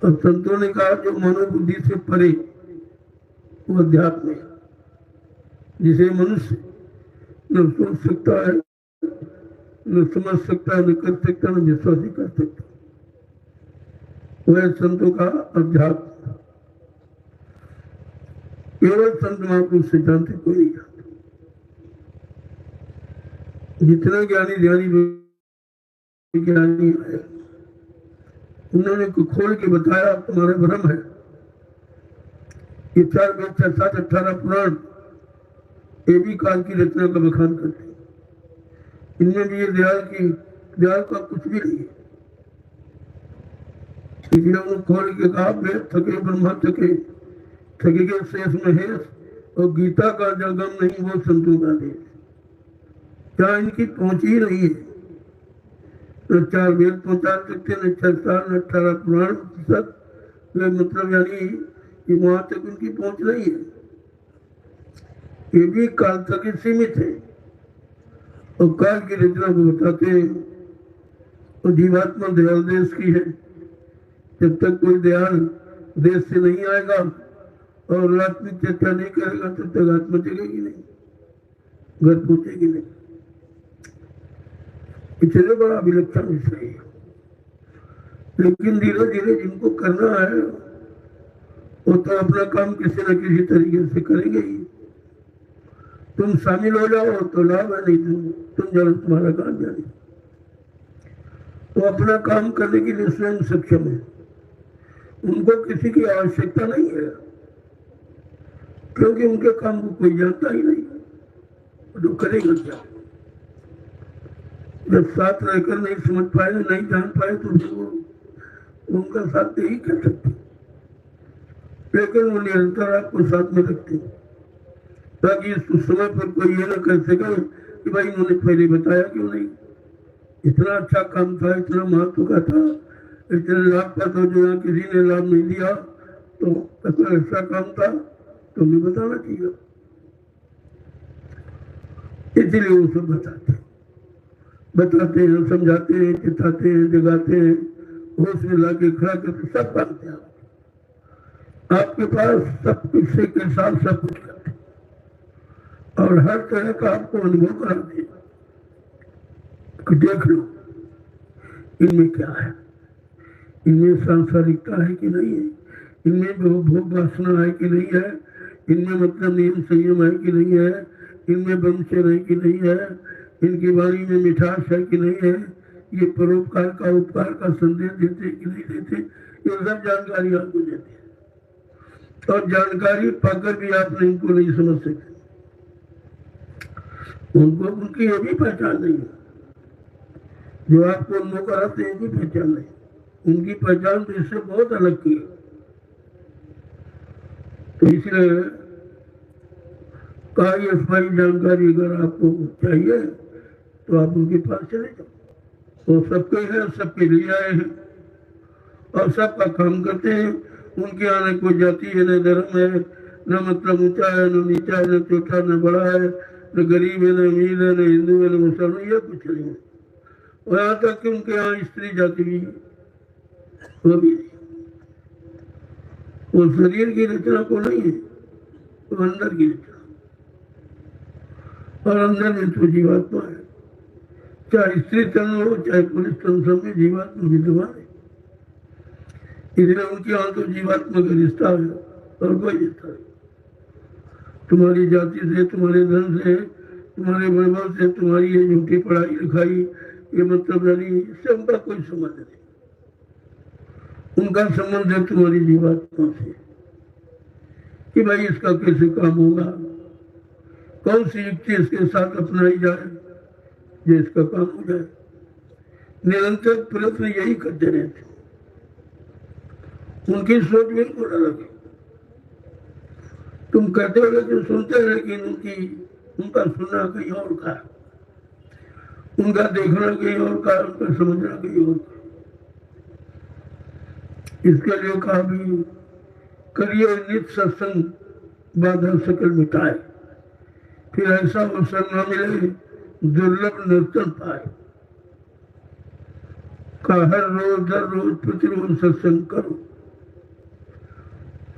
और संतों ने कहा जो मनोबुद्धि से परे वो अध्यात्म है, जिसे मनुष्य न सोच सकता है, न समझ सकता है, न कर सकता, न विश्वास ही कर सकता, वह संतों का अध्यात्म। केवल संत महापुरुष से जानते, कोई नहीं जानते। जितने ज्ञानी ध्यानी ज्ञानी है उन्होंने खोल के बताया तुम्हारा भ्रम है। ये 4 वेद 6 7 18 पुराण ये भी काल की रचना का बखान करते हैं। इनमें भी ये दयाल का कुछ भी नहीं है। इसलिए उन्होंने खोल के कहा वेद थके ब्रह्मा थके, थके के शेष महेश, और गीता का जगम नहीं वो संतों का देश। क्या इनकी पहुंच ही नहीं है। न 4 वेद पहुंचा सकते, न 6 साल, न 18 पुराण सब, मतलब यानी वहां तक उनकी पहुंच नहीं है। ये भी काल तक ही सीमित है और काल की रचना को बताते हैं। और जीवात्मा दयाल देश की है। जब तक कोई दयाल देश से नहीं आएगा और आत्मिक चर्चा नहीं करेगा तब तक आत्मा जगेगी नहीं, घर पहुंचेगी नहीं। इसलिए बड़ा विलक्षण विषय है। लेकिन धीरे धीरे जिनको करना है वो तो अपना काम किसी न किसी तरीके से करेंगे ही। तुम शामिल हो जाओ तो लाभ है, नहीं तुम जानो तुम्हारा काम जाने। तो अपना काम करने के लिए स्वयं सक्षम है, उनको किसी की आवश्यकता नहीं है, क्योंकि उनके काम को कोई जानता ही नहीं। तो करेगा क्या जब साथ रहकर नहीं समझ पाए, नहीं जान पाए, तो उनका साथ नहीं कर सकते। लेकिन वो निरंतर आपको साथ में रखते हैं ताकि उस समय पर कोई ये ना कर सके कि भाई उन्होंने पहले बताया क्यों नहीं। इतना अच्छा काम था, इतना महत्व का था, इतने लाभ का था, जो यहाँ किसी ने लाभ नहीं दिया, तो ऐसा काम था तो हमें बताना चाहिए। इसलिए वो सब बताते हैं, समझाते हैं, चिताते हैं, जगाते हैं, होश में लाके खड़ा करके सब करते हैं। आपके पास सब कुछ से के साथ सब कुछ करते हैं और हर तरह का आपको अनुभव कराते हैं कि देख लो इनमें क्या है, इनमें सांसारिकता है कि नहीं है, इनमें भोग वासना है कि नहीं है, इनमें मतलब नियम संयम है कि नहीं है, इनमें ब्रह्मचर्य है कि नहीं है, इनकी वाणी में मिठास है कि नहीं है, ये परोपकार का उपकार का संदेश देते कि नहीं देते, ये सब जानकारी आपको देते हैं। और जानकारी पाकर भी आप इनको नहीं समझ सकते। उनको उनकी ये भी पहचान नहीं है, जो आपको अनुभव कराते हैं, भी पहचान नहीं। उनकी पहचान तो इससे बहुत अलग की है। तो इसलिए कहा ये सारी जानकारी अगर आपको चाहिए तो आप उनके पास चले जाओ। वो सबके हैं, सबके लिए आए हैं और सबका काम करते हैं। उनके आने कोई जाति है, न धर्म है, न मतलब ऊंचा है, न नीचा है, न छोटा, न बड़ा है, न गरीब है, न अमीर है, न हिंदू है, न मुसलमान, यह कुछ नहीं है। और यहाँ तक कि उनके यहाँ स्त्री जाति भी वो भी वो शरीर की रचना को नहीं है, वो अंदर की रचना, और अंदर में तो जीवात्मा है। चाहे स्त्री तन हो चाहे पुरुष तन, सब में जीवात्मा विद्यमान है। इसलिए उनके यहाँ तो जीवात्मा का रिश्ता है और कोई रिश्ता है। तुम्हारी जाति से, तुम्हारे धन से, तुम्हारे वैभव से, तुम्हारी ये झूठी पढ़ाई लिखाई, ये मतलब नहीं, इससे उनका कोई संबंध नहीं। उनका संबंध है तुम्हारी जीवात्मा से कि भाई इसका कैसे काम होगा, कौन सी युक्ति इसके साथ अपनाई जाए जो इसका काम हो जाए। निरंतर प्रयत्न यही करते रहते। उनकी सोच बिल्कुल अलग है। तुम कहते हो लेकिन सुनते हो, लेकिन उनका सुनना कहीं और का, उनका देखना कहीं और का, उनका समझना कहीं और का। इसके लिए कहा भी करिए नित सत्संग बाधा सकल मिटाए, फिर ऐसा अवसर न मिले दुर्लभ नर्तन पाए। का हर रोज प्रतिरोज सत्संग करो,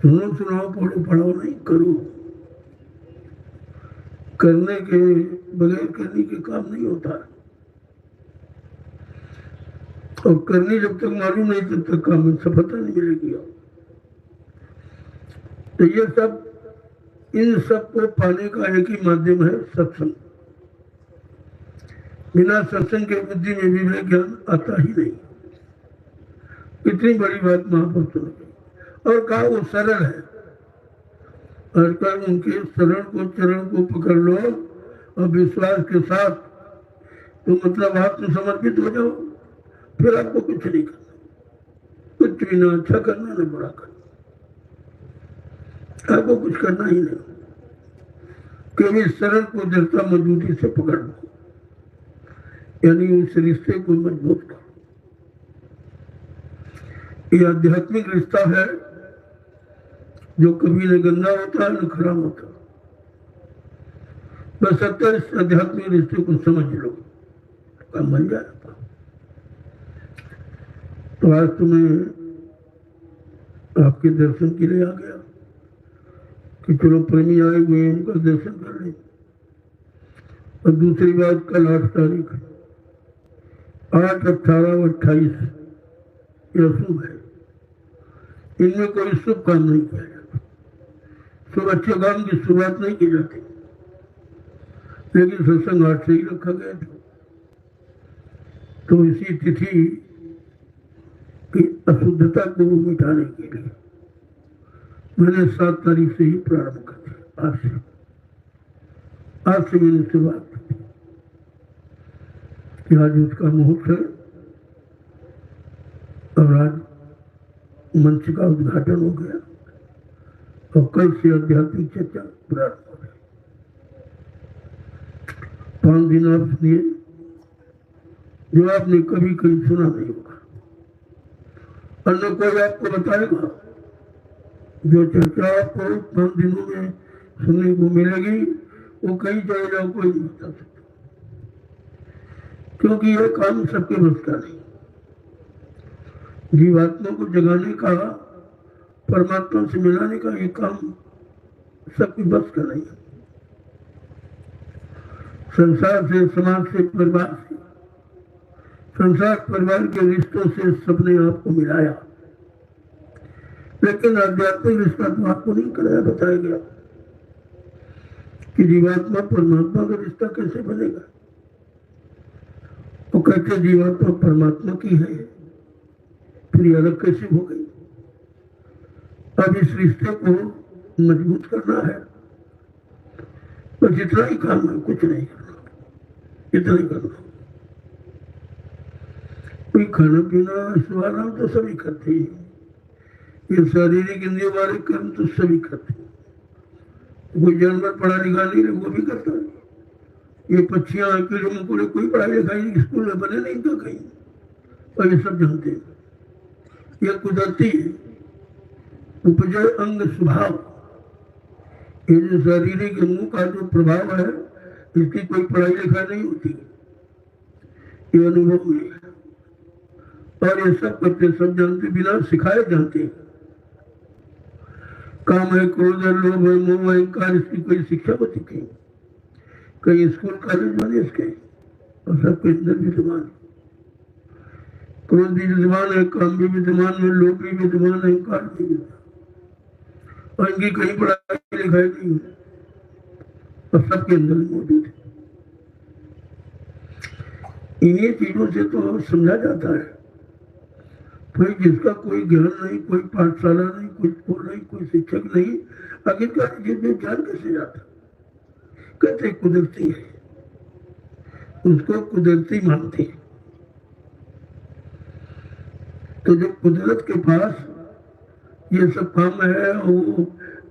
सुनो सुनाओ पढ़ो पढ़ो नहीं करो। करने के बगैर करने के काम नहीं होता, और करनी जब तक मालूम नहीं तब तक काम में सफलता नहीं मिलेगी। तो ये सब, इन सब को पाने का एक ही माध्यम है सत्संग। बिना सत्संग के बुद्धि में विवेक ज्ञान आता ही नहीं। इतनी बड़ी बात महापुरुषों ने, और कहा वो सरल है। अगर उनके शरण को चरण को पकड़ लो और विश्वास के साथ, तो मतलब आत्म समर्पित हो जाओ, फिर आपको कुछ नहीं करना, कुछ भी ना अच्छा करना ना बुरा करना, आपको कुछ करना ही नहीं। केवल शरण को दृढ़ता मजबूती से पकड़ लो, यानी उस रिश्ते को मजबूत करो। ये आध्यात्मिक रिश्ता है जो कभी न गंदा होता न खराब होता। बस सत्तर इस आध्यात्मिक रिश्ते को समझ लो, काम बन जाएगा। तो आज तुम्हें आपके दर्शन के लिए आ गया कि चलो प्रेमी आए हुए हैं, उनका दर्शन कर लें। और दूसरी बात, कल 8 तारीख, 8, 18 और 28 यह शुभ है। इनमें कोई शुभ काम नहीं किया जाता, शुभ अच्छे काम की शुरुआत नहीं की जाती, लेकिन सत्संग 8 से ही रखा गया था। तो इसी तिथि की अशुद्धता को मिटाने के लिए मैंने 7 तारीख से ही प्रारंभ कर दिया। आज से मैंने शुरुआत की कि आज उसका मुहूर्त है, और आज मंच का उद्घाटन हो गया, और कल से आध्यात्मिक चर्चा प्रारंभ हो गई। 5 दिन आप सुनिए जो आपने कभी कहीं सुना नहीं होगा, और न कोई आपको बताएगा। जो चर्चा आपको 5 दिनों में सुनने को मिलेगी वो कहीं चले जाओ कोई नहीं बता सकता, क्योंकि यह काम सबके बस का नहीं। जीवात्मा को जगाने का, परमात्मा से मिलाने का ये काम सबकी बस का नहीं है। संसार से, समाज से, परिवार से, संसार परिवार के रिश्तों से सबने आपको मिलाया, लेकिन आध्यात्मिक रिश्ता तो आपको नहीं कराया, बताया गया कि जीवात्मा परमात्मा का रिश्ता कैसे बनेगा। वो कहते जीवात्मा परमात्मा की है, फिर अलग कैसे हो गई। अब इस रिश्ते को मजबूत करना है, बस इतना ही काम है, कुछ नहीं करना, इतना ही करना। कोई खाना पीना सुहाना तो सभी करते हैं, ये शारीरिक इंद्रियों वाले कर्म तो सभी करते हैं। कोई जानवर पढ़ा लिखा नहीं वो भी करता है। ये पक्षियां, कीड़े मकोड़े, कोई पढ़ाई लिखाई स्कूल में बने नहीं तो कहीं, और ये सब जानते हैं। यह कुदरती है, उपजय अंग स्वभाव। ये जो शारीरिक अंगों का जो प्रभाव है, इसकी कोई पढ़ाई लिखाई नहीं होती, ये अनुभव में है। और ये सब करते सब जानते, बिना सिखाए जानते हैं। काम है, क्रोध है, लोभ है, मोह है, अहंकार, इसकी कोई शिक्षा होती कहीं स्कूल कॉलेज बने इसके, और सबके अंदर विद्यमान। क्रोध भी विद्यमान है, काम भी विद्यमान है, लोभ भी विद्यमान है, अहंकार भी विद्यमान, और इनकी कहीं पढ़ाई लिखाई नहीं है, और सबके अंदर मौजूद है। इन्हीं चीजों से तो समझा जाता है। भाई जिसका कोई ज्ञान नहीं, कोई पाठशाला नहीं, कोई स्कूल नहीं, कोई शिक्षक नहीं, आखिरकार जिसमें ज्ञान कैसे जाता? कहते कुदरती है, उसको कुदरती मानते हैं। तो जो कुदरत के पास ये सब काम है और वो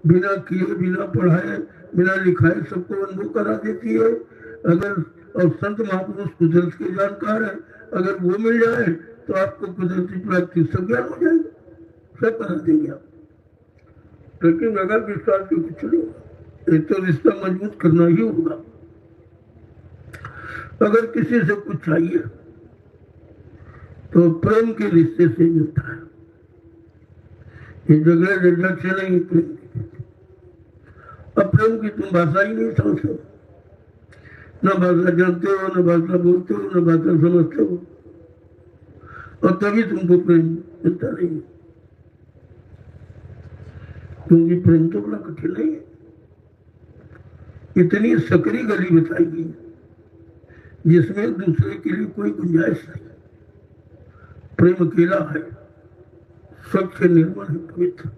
बिना किए, बिना पढ़ाए, बिना लिखाए सबको अनुभव करा देती है। अगर और संत महापुरुष कुदरत के जानकार है, अगर वो मिल जाए तो आपको कुदरती प्राप्ति सब ज्ञान हो जाएगा, सब करा देंगे आप। लेकिन अगर विश्वास के कुछ नहीं होगा, एक तो रिश्ता मजबूत करना ही होगा। अगर किसी से कुछ चाहिए तो प्रेम के रिश्ते से मिलता है। ये झगड़े झंझट से नहीं, प्रेम की। अब प्रेम की तुम भाषा ही नहीं समझते, न भाषा जानते हो, न भाषा बोलते हो, न भाषा समझते हो, और तभी तुमको प्रेम मिलता नहीं। क्योंकि प्रेम तो बड़ा कठिन है। इतनी सकरी गली बताई गई जिसमें दूसरे के लिए कोई गुंजाइश नहीं। प्रेम अकेला है, स्वच्छ निर्मल है, पवित्र।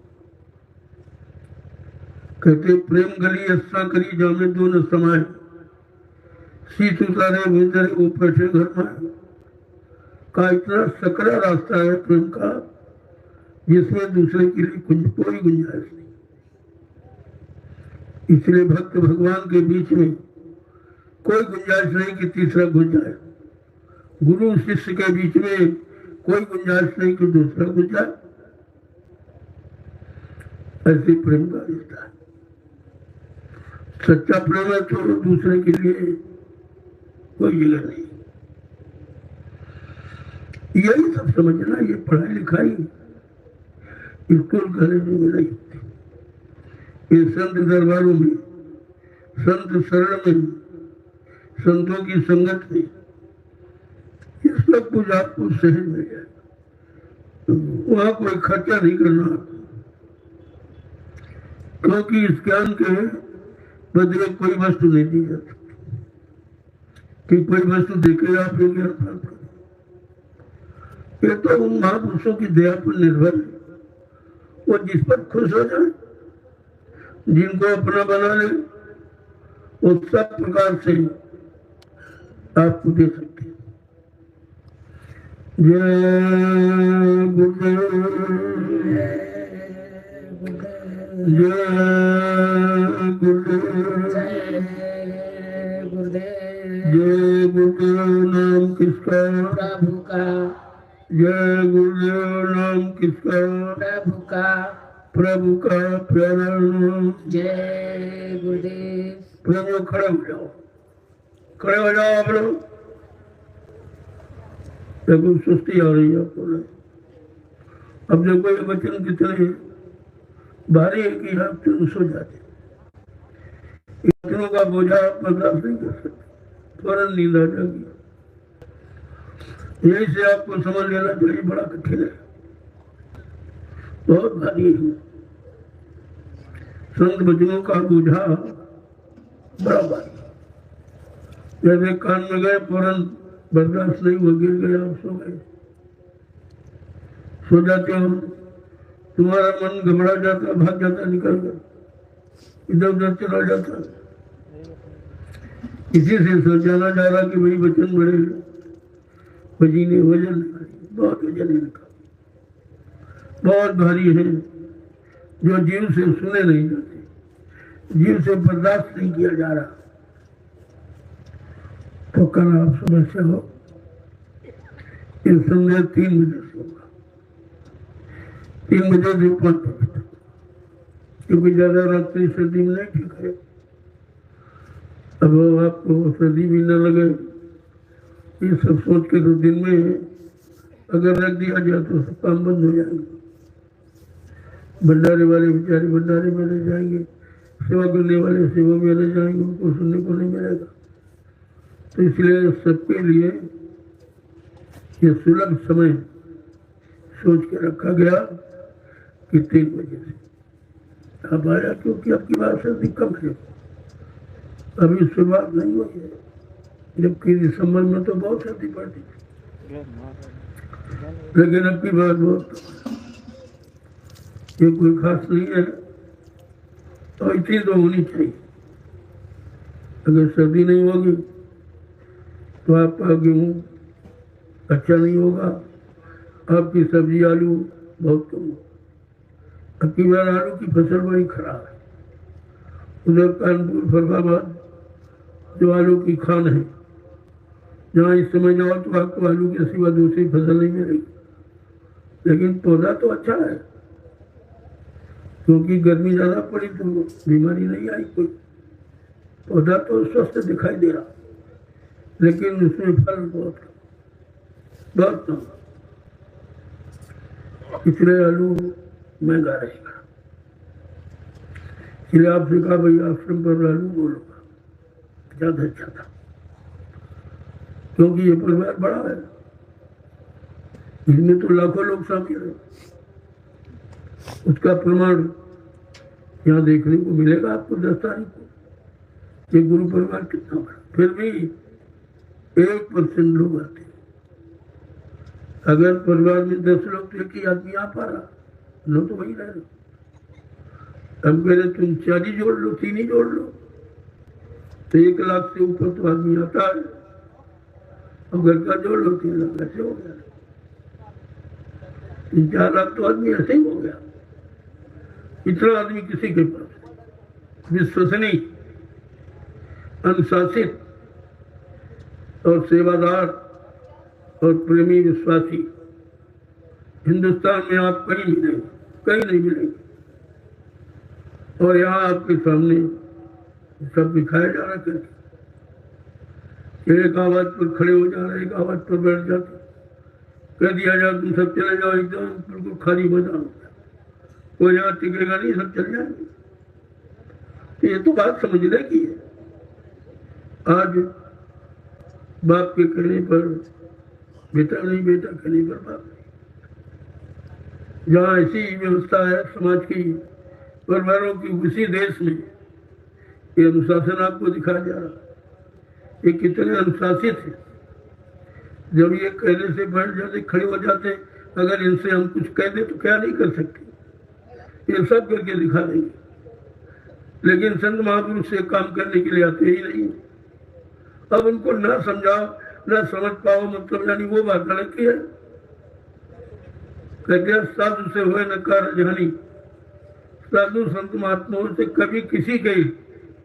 कहते प्रेम गली ऐसा करी जामे दो न समाये, शीत उतारे भीतर वो पैसे घर में। का इतना सकरा रास्ता है प्रेम का जिसमें दूसरे के लिए कोई गुंजाइश नहीं। इसलिए भक्त भगवान के बीच में कोई गुंजाइश नहीं कि तीसरा घुस जाए। गुरु शिष्य के बीच में कोई गुंजाइश नहीं कि दूसरा घुस जाए। ऐसे प्रेम का रिश्ता है। सच्चा प्रेम है तो दूसरे के लिए कोई जगह नहीं। यही सब समझना, ये पढ़ाई लिखाई स्कूल कॉलेज में नहीं होती। ये संत दरबारों में, संत शरण में, संतों की संगत में ये सब कुछ आपको सहज मिल जाएगा। वहां कोई खर्चा नहीं करना, क्योंकि इस ज्ञान के बदले कोई वस्तु नहीं दी जा सकती कि कोई वस्तु देके आप ये ज्ञान प्राप्त करें। ये तो उन महापुरुषों की दया पर निर्भर है। वो जिस पर खुश हो जाए, जिनको अपना बना ले, वो सब प्रकार से आपको दे सकते हैं। जय गुरुदेव, जय गुरुदेव, जय गुरुदेव। नाम किसका? प्रभु का। जय गुरुदेव। नाम किसका? प्रभु का। प्रभु का प्यारा नाम। जय गुरुदेव। प्रभु खड़े हो जाओ, खड़े हो जाओ आप लोग। देखो सुस्ती आ रही है आपको। अब देखो ये वचन कितने भारी है कि आप तुम सो जाते। वचनों का बोझा आप बर्दाश्त नहीं कर सकते, फौरन नींद आ जाएगी। यही से आपको समझ लेना चाहिए बड़ा कठिन है, बहुत भारी है। संत वचनों का बोझा बड़ा भारी। जैसे कान में गए, फौरन बर्दाश्त नहीं हुआ, गिर गए, आप सो गए, सो जाते हो। तुम्हारा मन घबरा जाता, भाग जाता, निकल कर इधर उधर चला जाता। इसी से सोचाना जा रहा कि भाई वचन बड़े वजी ने वजन बहुत वजन लिखा, बहुत भारी है, जो जीव से सुने नहीं जाते, जीव से बर्दाश्त नहीं किया जा रहा। तो कल आप सुबह से हो, इस संदेह 3 बजे से होगा, 3 बजे से 5 बजे तक, क्योंकि ज्यादा रात्रि सर्दी में नहीं ठीक है। अब आपको सर्दी भी न लगे, ये सब सोच के तो दिन में अगर रख दिया जाए तो सब काम बंद हो जाएंगे। भंडारे वाले बेचारे भंडारे में रह जाएंगे, सेवा करने वाले सेवा में रह जाएंगे, उनको सुनने को नहीं मिलेगा। तो इसलिए सबके लिए ये सुलभ समय सोच के रखा गया कि 3 बजे से अब आया, क्योंकि आपकी बात सर्दी कम है, अभी शुरुआत नहीं हुई है। जबकि दिसंबर में तो बहुत सर्दी पड़ती थी, लेकिन अब की बात बहुत ये कोई खास नहीं है। तो इतनी तो होनी चाहिए। अगर सर्दी नहीं होगी तो आपका गेहूँ अच्छा नहीं होगा, आपकी सब्जी आलू बहुत कम होगा। अब की बार आलू की फसल बड़ी खराब है। उधर कानपुर फरखाबाद जो आलू की खान है, जहाँ इस समय जाओ तो आपको आलू के सिवा दूसरी फसल नहीं मिलेगी। लेकिन पौधा तो अच्छा है, क्योंकि गर्मी ज़्यादा पड़ी तो बीमारी नहीं आई कोई। पौधा तो स्वस्थ दिखाई दे रहा, लेकिन उसमें फल बहुत बहुत कम। इसलिए आलू महंगा रहेगा। इसलिए आपसे कहा भाई आश्रम पर आलू बोलूँगा, ज़्यादा अच्छा था, क्योंकि ये परिवार बड़ा है, इसमें तो लाखों लोग शामिल हैं। उसका प्रमाण यहाँ देखने को मिलेगा आपको 10 तारीख को। ये गुरु परिवार कितना बड़ा, फिर भी 1% लोग आते हैं। अगर परिवार में 10 लोग तो एक ही आदमी आ पा रहा, लो तो वही रह लो। हम कह रहे तुम 40 जोड़ लो, 3 ही जोड़ लो, तो 1 लाख से ऊपर तो आदमी आता है। अब घर का जोड़ लो 3 लाख, ऐसे हो गया। 3-4 लाख तो आदमी ऐसे ही हो गया। इतना आदमी किसी के पास विश्वसनीय, अनुशासित और सेवादार और प्रेमी विश्वासी हिंदुस्तान में आप कहीं मिलेंगे, कहीं नहीं मिलेंगे। और यहाँ आपके सामने सब दिखाया जा रहा है। एक आवाज पर खड़े हो जा रहे, एक आवाज पर बैठ जाते, कह दिया जाए तुम सब चले जाओ, एकदम बिल्कुल खाली मैदान हो गया, कोई यहाँ टिकेगा नहीं, सब चल जाएंगे। तो ये तो बात समझने की है। आज बाप के कहने पर बेटा नहीं, बेटा कहने पर बाप नहीं। जहाँ ऐसी व्यवस्था है समाज की, परिवारों की, उसी देश में ये अनुशासन आपको दिखाया जा रहा है। ये कितने अनुशासित है। जब ये कहने से बैठ जाते, खड़े हो जाते, अगर इनसे हम कुछ कह दें तो क्या नहीं कर सकते, ये सब करके दिखा देंगे। लेकिन संत महापुरुष से काम करने के लिए आते ही नहीं। अब उनको ना समझाओ, ना समझ पाओ, मतलब यानी वो बात अलग की है। कहते साधु से हुए न कार्य हानि। साधु संत महात्माओं से कभी किसी के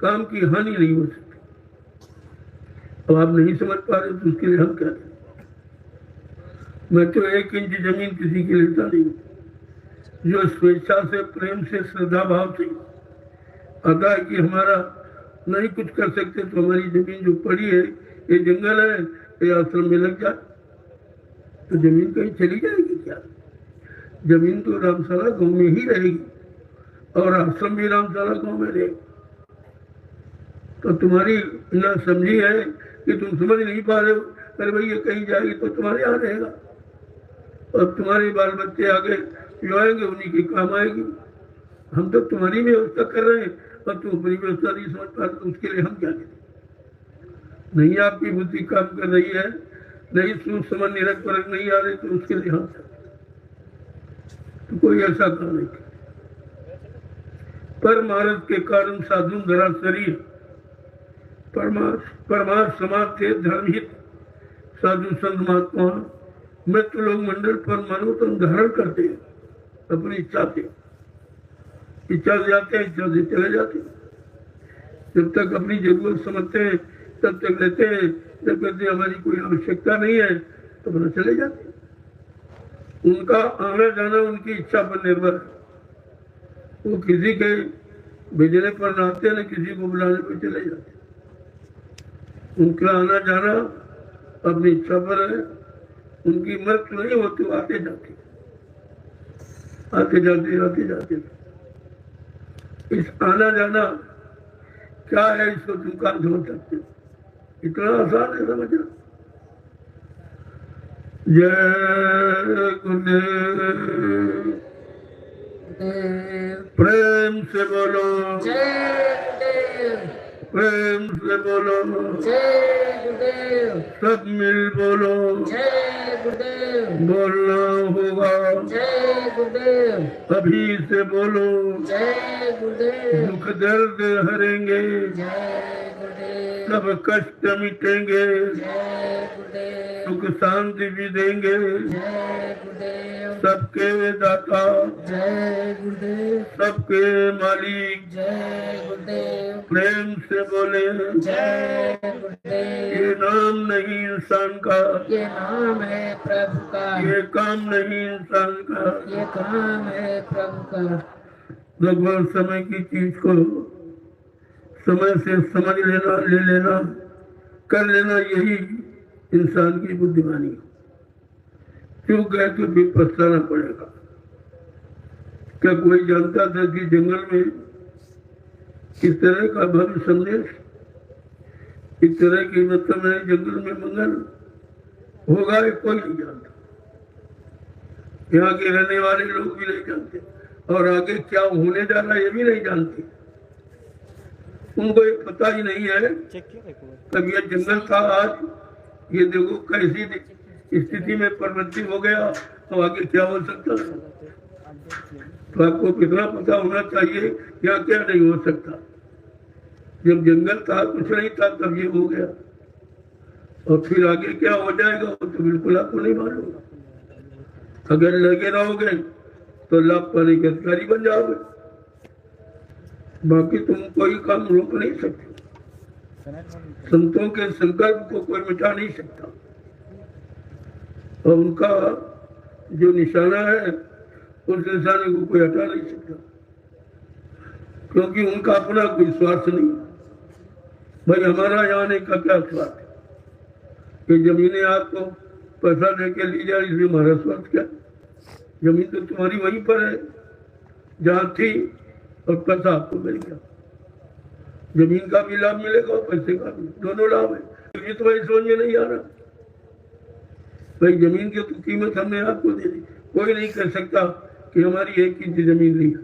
काम की हानि नहीं हो सकती। अब आप नहीं समझ पा रहे तो उसके लिए हम क्या करें। मैं तो 1 इंच जमीन किसी की लेता नहीं। जो स्वेच्छा से, प्रेम से, श्रद्धा भाव से आता है कि हमारा नहीं कुछ कर सकते, तो हमारी जमीन जो पड़ी है, ये जंगल है, ये आश्रम में लग जाए, तो जमीन कहीं चली जाएगी क्या? जमीन तो रामशाला गांव में ही रहेगी, और आश्रम भी रामशाला गांव में रहेगा। तो तुम्हारी ना समझी है कि तुम समझ नहीं पा रहे हो। अरे भाई ये कहीं जाएगी तो तुम्हारे यहाँ रहेगा, और तुम्हारे बाल बच्चे आगे जो आएंगे उन्हीं के काम आएगी। हम तो तुम्हारी व्यवस्था कर रहे हैं और तुम अपनी व्यवस्था नहीं समझ पा रहे, उसके लिए हम क्या करें? नहीं आपकी बुद्धि काम कर रही है, नहीं सोच समझ निरख परख नहीं आ रही, तो उसके लिए हम तो कोई ऐसा काम नहीं। परमार्थ के कारण साधु धरा शरीर, परमार्थ समाज के धर्महित साधु संत महात्मा मृत्यु लोग मंडल पर मानव तन धारण करते हैं अपनी इच्छा से। इच्छा से आते हैं, इच्छा से चले जाते हैं। जब तक अपनी जरूरत समझते हैं तब तक रहते हैं, जब कहते हमारी कोई आवश्यकता नहीं है तो अपना चले जाते हैं। उनका आना जाना उनकी इच्छा पर निर्भर है। वो किसी के भेजने पर न आते, न किसी को बुलाने पर चले जाते। उनका आना जाना अपनी इच्छा पर है। उनकी मृत्यु नहीं होती, वो आते जाते आते जाते आते जाते। इस आना जाना क्या है, इसको तुम कहाँ समझ सकते हो? इतना आसान है समझना। जय गुरुदेव। प्रेम से बोलो जय गुरुदेव। प्रेम से से बोलो, जय गुरुदेव। सब मिल बोलो, जय गुरुदेव। बोलना होगा, जय गुरुदेव। अभी से बोलो, जय गुरुदेव। दुख दर्द हरेंगे, जय गुरुदेव। सब कष्ट मिटेंगे, जय गुरुदेव। सुख शांति भी देंगे, जय गुरुदेव। सबके दाता, जय गुरुदेव। सबके मालिक, जय गुरुदेव। प्रेम से बोले, जय गुरुदेव। ये नाम नहीं इंसान का, ये नाम है प्रभु का, ये काम नहीं इंसान का। ये काम है प्रभु का। भगवान समय की चीज को समय से समझ लेना, ले लेना, कर लेना, यही इंसान की बुद्धिमानी है। क्यों गए तो फिर पछताना पड़ेगा। क्या कोई जानता था कि जंगल में इस तरह का भव्य संदेश, इस तरह की मतलब है जंगल में मंगल होगा, ये कोई नहीं जानता। यहाँ के रहने वाले लोग भी नहीं जानते, और आगे क्या होने जा रहा है ये भी नहीं जानते। उनको ये पता ही नहीं है। तब ये जंगल था, आज ये देखो कैसी स्थिति में परिवर्तित हो गया, तो आगे क्या हो सकता है। तो आपको कितना पता होना चाहिए क्या क्या नहीं हो सकता। जब जंगल था, कुछ नहीं था, तब ये हो गया, और फिर आगे क्या हो जाएगा वो तो बिल्कुल आपको नहीं मालूम। अगर लगे रहोगे तो लाभ पाने के अधिकारी बन जाओगे, बाकी तुम कोई काम रोक नहीं सकते। संतों के संकल्प को कोई मिटा नहीं सकता, और उनका जो निशाना है उस निशाने को कोई हटा नहीं सकता, क्योंकि उनका अपना कोई स्वार्थ नहीं। भाई हमारा यहाँ आने का क्या स्वार्थ है? ये जमीनें आपको पैसा देके ली जा रही, इसमें हमारा स्वार्थ क्या? जमीन तो तुम्हारी वहीं पर है जहाँ थी, और पैसा आपको मिल गया। जमीन का भी लाभ मिलेगा और पैसे का भी, दोनों लाभ है। ये तो भाई समझ में नहीं आ रहा। भाई जमीन की तो कीमत हमने आपको दे दी, कोई नहीं कर सकता कि हमारी 1 इंच जमीन ली।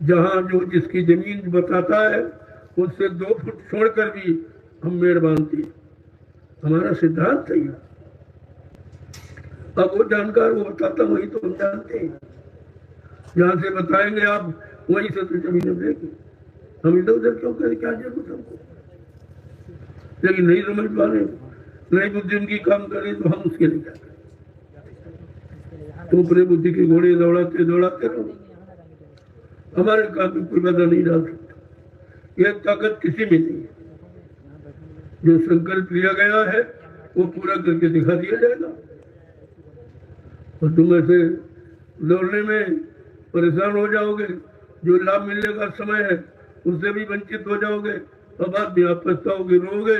जहाँ जो जिसकी जमीन बताता है उससे 2 फुट छोड़कर भी हम मेड़ बांधते हैं, हमारा सिद्धांत है। अब वो जानकार वो बताता, वही तो हम जानते हैं। जहाँ से बताएंगे आप वहीं से तो जमीन लेंगे। हम इधर उधर क्यों करें, क्या जरूरत हमको? लेकिन नहीं समझ पा रहे, नहीं बुद्धि उनकी काम करें तो हम उसके लिए क्या करें? तो अपने बुद्धि के घोड़े दौड़ाते दौड़ाते रहो, हमारे काम में कोई बाधा नहीं डाल सकता। यह ताकत किसी में नहीं है। जो संकल्प लिया गया है वो पूरा करके दिखा दिया जाएगा, और तुम ऐसे दौड़ने में परेशान हो जाओगे। जो लाभ मिलने का समय है उससे भी वंचित हो जाओगे, और बाद में आप पछताओगे, रोगे,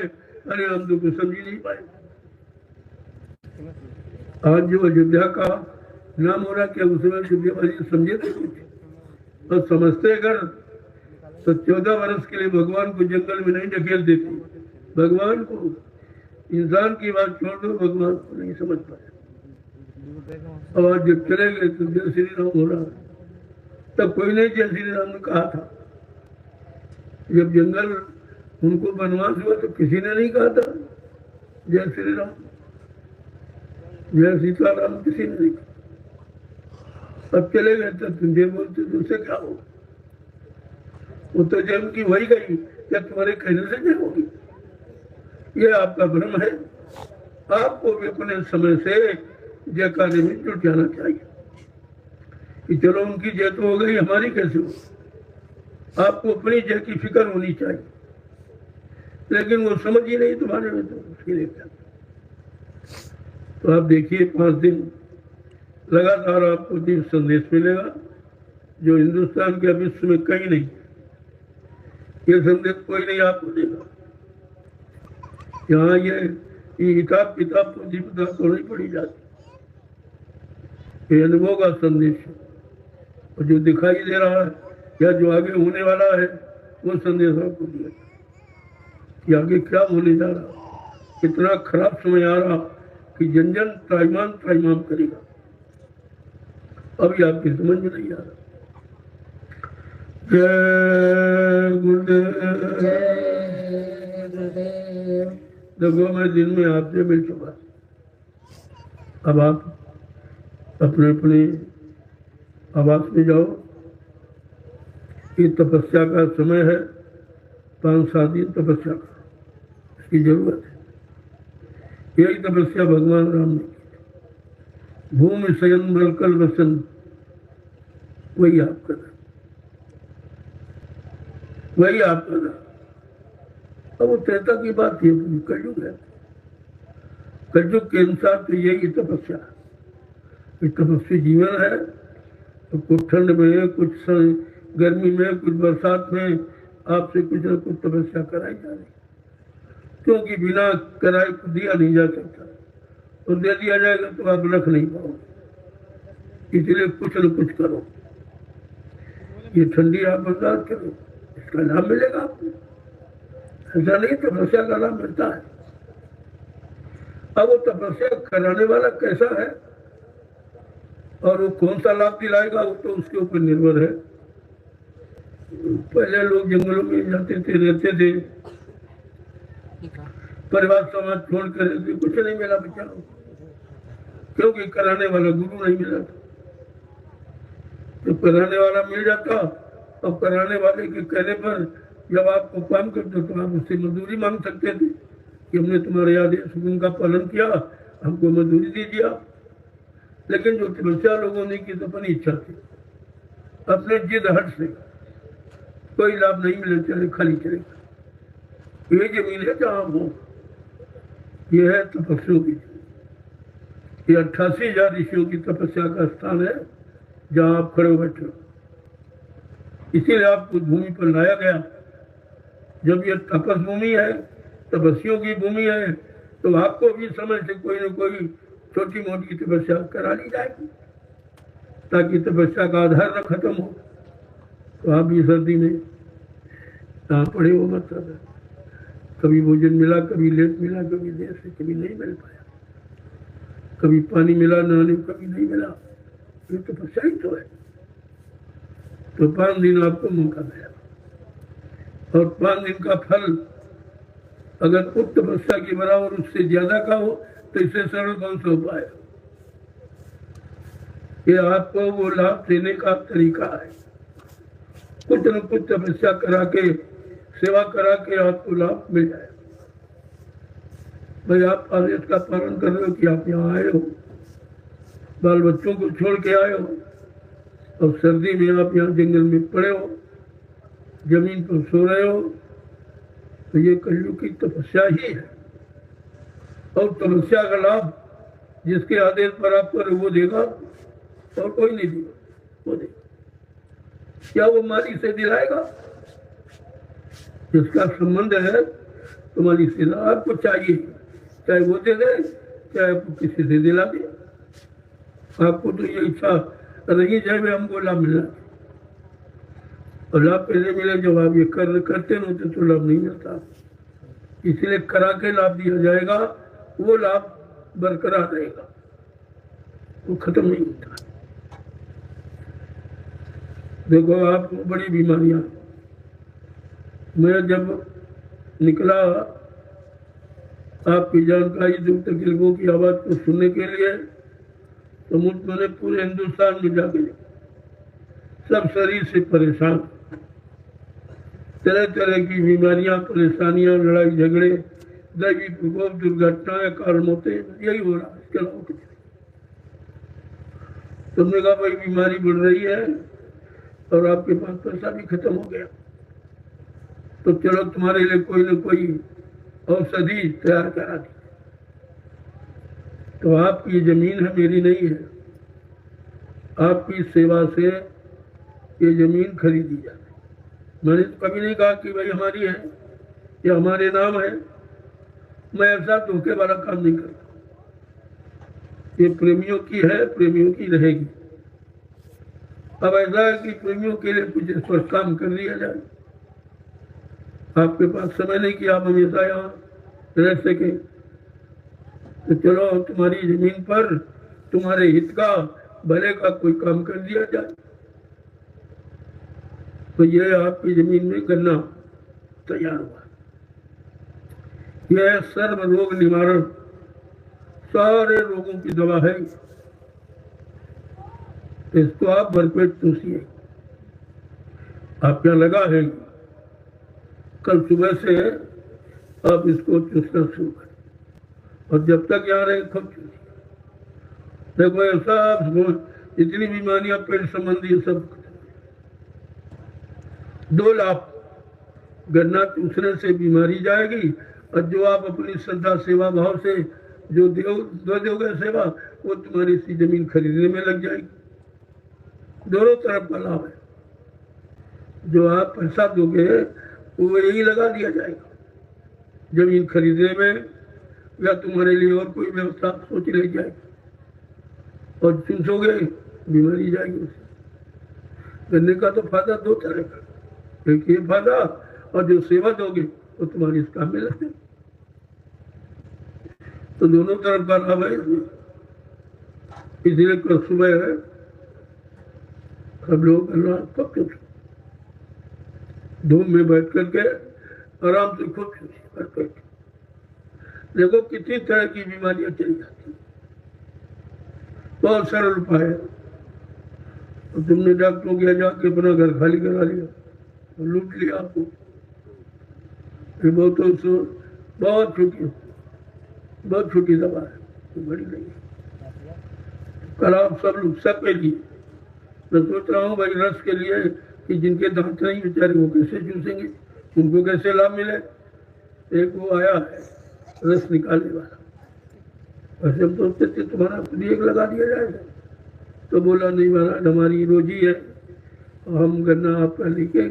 अरे हम तो कुछ समझ नहीं पाए। आज जो अयोध्या का नाम हो रहा, क्या उसमें अयोध्या समझे थे कुछ? और समझते अगर तो 14 वर्ष के लिए भगवान को जंगल में नहीं ढकेल देते। भगवान को, इंसान की बात छोड़ दो, भगवान को नहीं समझ पाए। और जब चले गए तो जय श्री राम हो रहा, तब कोई नहीं जय श्री राम ने कहा था। जब जंगल उनको वनवास हुआ तो किसी ने नहीं कहा था जय श्री राम, जय सीताराम, किसी ने नहीं कहा। अब चले गए तो तुम जय बोलते, तुमसे क्या हो? वो तो जय की वही गई, क्या तुम्हारे कहने से जय होगी? ये आपका भ्रम है। आपको भी अपने समय से जय कार्य में जुट जाना चाहिए कि चलो उनकी जय तो हो गई, हमारी कैसे हो? आपको अपनी जय की फिक्र होनी चाहिए, लेकिन वो समझ ही नहीं तुम्हारे में, तो उसके लिए क्या? तो आप देखिए 5 दिन लगातार आपको दिव्य संदेश मिलेगा, जो हिंदुस्तान के विश्व में कहीं नहीं। ये संदेश कोई नहीं आपको देगा। यहाँ ये किताब तो दीपता तो नहीं पढ़ी जाती, ये अनुभव का संदेश है। और जो दिखाई दे रहा है या जो आगे होने वाला है वो संदेश आपको दिया कि आगे क्या होने जा रहा। इतना खराब समय आ रहा कि जन जन त्राईमान करेगा। अभी आपकी समझ में नहीं आ रहा। जय गुरुदेव। जय गुरुदेव। देखो मैं दिन में आपसे मिल चुका, अब आप अपने अपने आवास में जाओ। ये तपस्या का समय है, 5-7 दिन तपस्या का इसकी जरूरत है। यही तपस्या भगवान राम ने की। भूमि शयन बलकल वसन, वही आप कर रहे, वही आप कर रहे। अब वो त्रेता की बात है, कलयुग है। कलयुग के अनुसार तो यही तपस्या है, तपस्वी जीवन है। तो कुछ ठंड में, कुछ गर्मी में, कुछ बरसात में आपसे कुछ न कुछ तपस्या कराई जा रही, क्योंकि बिना कराए को दिया नहीं जा सकता, और दे दिया जाएगा तो आप रख नहीं पाओगे। इसलिए कुछ न कुछ करो। ये ठंडी आप बर्दाश्त करो, इसका लाभ मिलेगा आपको। ऐसा नहीं तपस्या का लाभ मिलता है। अब वो तपस्या कराने वाला कैसा है और वो कौन सा लाभ दिलाएगा, वो तो उसके ऊपर निर्भर है। पहले लोग जंगलों में जाते थे, रहते थे, परिवार समाज छोड़ कर रहते, कुछ नहीं मिला बेचारों, क्योंकि कराने वाला गुरु नहीं मिला था। तो कराने वाला मिल जाता, और कराने वाले के कहने पर जब आपको काम करते तो आप उससे मजदूरी मांग सकते थे कि हमने तुम्हारे आदेश हुक्म का पालन किया, हमको मजदूरी दीजिए आप। लेकिन जो तपस्या लोगों ने की तो अपनी इच्छा थी, अपने जिद हट से, कोई लाभ नहीं मिले चले, खाली चलेगा। ये जमीन है जहाँ हो, ये है तपस्वियों की। ये 88,000 ऋषियों की तपस्या का स्थान है जहाँ आप खड़े बैठे हो। इसीलिए आपको भूमि पर लाया गया। जब ये तपस भूमि है, तपस्वियों की भूमि है, तो आपको भी समय से कोई न कोई छोटी मोटी तपस्या करा ली जाएगी, ताकि तपस्या का आधार न खत्म हो। तो आप भी सर्दी में कहाँ पड़े हो मत, कभी भोजन मिला, कभी लेट मिला, कभी देर से, कभी नहीं मिल पाया, कभी पानी मिला नहाने, कभी नहीं मिला। ये तपस्या ही तो है। तो 5 दिन आपको मौका दिया, और 5 दिन का फल अगर उस तपस्या के बराबर उससे ज्यादा का हो तो इससे सरल कौन सा उपाय है। ये आपको वो लाभ देने का तरीका है। कुछ न कुछ तपस्या करा के, सेवा करा के आपको लाभ मिल जाए। भाई आप आदेश का पालन कर रहे हो कि आप यहाँ आए हो, बाल बच्चों को छोड़ के आए हो, और सर्दी में आप यहाँ जंगल में पड़े हो, जमीन पर सो रहे हो, तो ये कलयुग की तपस्या ही है। और तपस्या का लाभ जिसके आदेश पर आप करो वो देगा, और कोई नहीं देगा, वो देगा। क्या वो मालिक से दिलाएगा? जिसका संबंध है तो मालिक से आपको चाहिए, चाहे वो दे दे, चाहे आपको किसी से दिला दे। आपको तो ये इच्छा रही जाए भी हमको लाभ मिलना, और लाभ पहले मिले जब आप ये करते नहीं तो लाभ नहीं मिलता। इसलिए करा के लाभ दिया जाएगा, वो लाभ बरकरार रहेगा, वो खत्म नहीं होता। देखो आपको बड़ी बीमारियां, मैं जब निकला आपकी जानकारी दूर तकलीफों की आवाज को सुनने के लिए, तो मैंने पूरे हिंदुस्तान में जाके सब शरीर से परेशान, तरह तरह की बीमारियां, परेशानियां, लड़ाई झगड़े, दैवी प्रकोप, दुर्घटनाएं, कारण होते, यही हो रहा है। इसके अलावा कुछ नहीं। तुमने कहा भाई बीमारी बढ़ रही है और आपके पास पैसा भी खत्म हो गया, तो चलो तुम्हारे लिए कोई न कोई औषधि तैयार करा दी। तो आपकी जमीन है, मेरी नहीं है। आपकी सेवा से ये जमीन खरीदी जाए। मैंने तो कभी नहीं कहा कि भाई हमारी है या हमारे नाम है। मैं ऐसा धोखे वाला काम नहीं करता। ये प्रेमियों की है, प्रेमियों की रहेगी। अब ऐसा है कि प्रेमियों के लिए कुछ स्पष्ट काम कर लिया जाए। आपके पास समय नहीं कि आप हमेशा यहाँ रह सके, तो चलो तुम्हारी जमीन पर तुम्हारे हित का, भले का कोई काम कर दिया जाए। तो ये आपकी जमीन में गन्ना तैयार हुआ। यह सर्व रोग निवारण, सारे रोगों की दवा है। इसको आप भरपेट चूसिए। आप क्या लगा है, कल सुबह से आप इसको चूसना शुरू करें और जब तक यहाँ रहे खूब चूसिए। देखो सब इतनी बीमारियां पेट संबंधी सब 2 लाख गन्ना चूसने से बीमारी जाएगी, और जो आप अपनी श्रद्धा सेवा भाव से जो दोगे सेवा, वो तुम्हारी सी जमीन खरीदने में लग जाएगी। दोनों तरफ का लाभ है। जो आप पैसा दोगे वो यही लगा दिया जाएगा जमीन खरीदने में, या तुम्हारे लिए और कोई व्यवस्था सोच ले जाएगी, और चूसोगे बीमारी जाएगी उससे। गन्ने का तो फायदा 2 तरह का, एक ये फायदा, और जो सेवा दोगे वो तुम्हारी इस काम में लगते। तो दोनों तरफ का लाभ है इसमें। इसलिए कल सुबह है सब लोग गन्ना खूब चूसो, धूप में बैठ करके आराम से खूब चूसिए। देखो कितनी तरह की बीमारियां चली जाती हैं। बहुत सरल उपाय है। तो तुमने डॉक्टरों के यहाँ जाके अपना घर खाली करा लिया, लूट लिया आपको। ये बहुत छोटी दवा है, तो बड़ी नहीं है। कल आप सब लोग सबके लिए मैं सोच रहा हूँ भाई, रस के लिए कि जिनके दांत नहीं बेचारे वो कैसे चूसेंगे, उनको कैसे लाभ मिले। एक वो आया है रस निकालने वाला, वैसे हम सोचते थे तुम्हारा खुद एक लगा दिया जाएगा, तो बोला नहीं महाराज हमारी रोजी है, हम गन्ना आपका लेके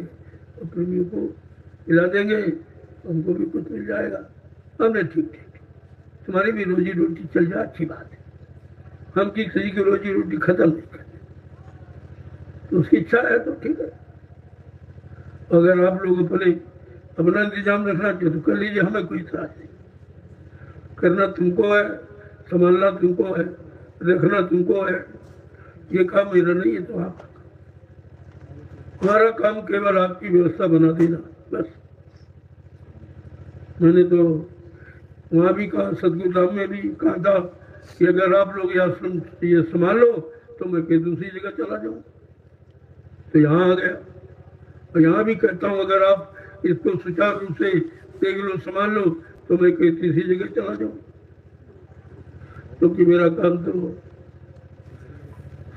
प्रेमियों को खिला देंगे, हमको भी कुछ मिल जाएगा। हमने ठीक तुम्हारी भी रोजी रोटी चल जाए, अच्छी बात है। हम किसी की रोजी रोटी खत्म नहीं करते, तो उसकी इच्छा है तो ठीक है। अगर आप लोग अपना इंतजाम रखना चाहिए तो कर लीजिए, हमें कोई इतराज नहीं। करना तुमको है, संभालना तुमको है, रखना तुमको है। ये काम मेरा नहीं है, तो आप हमारा काम केवल आपकी व्यवस्था बना देना बस। मैंने तो वहाँ भी कहा, सदगुरु धाम में भी कहा था कि अगर आप लोग ये संभाल लो तो मैं कहीं दूसरी जगह चला जाऊँ, तो यहाँ आ गया। और यहाँ भी कहता हूँ अगर आप इसको सुचारू रूप से देख लो, संभाल लो, तो मैं कहीं तीसरी जगह चला जाऊँ, क्योंकि मेरा काम तो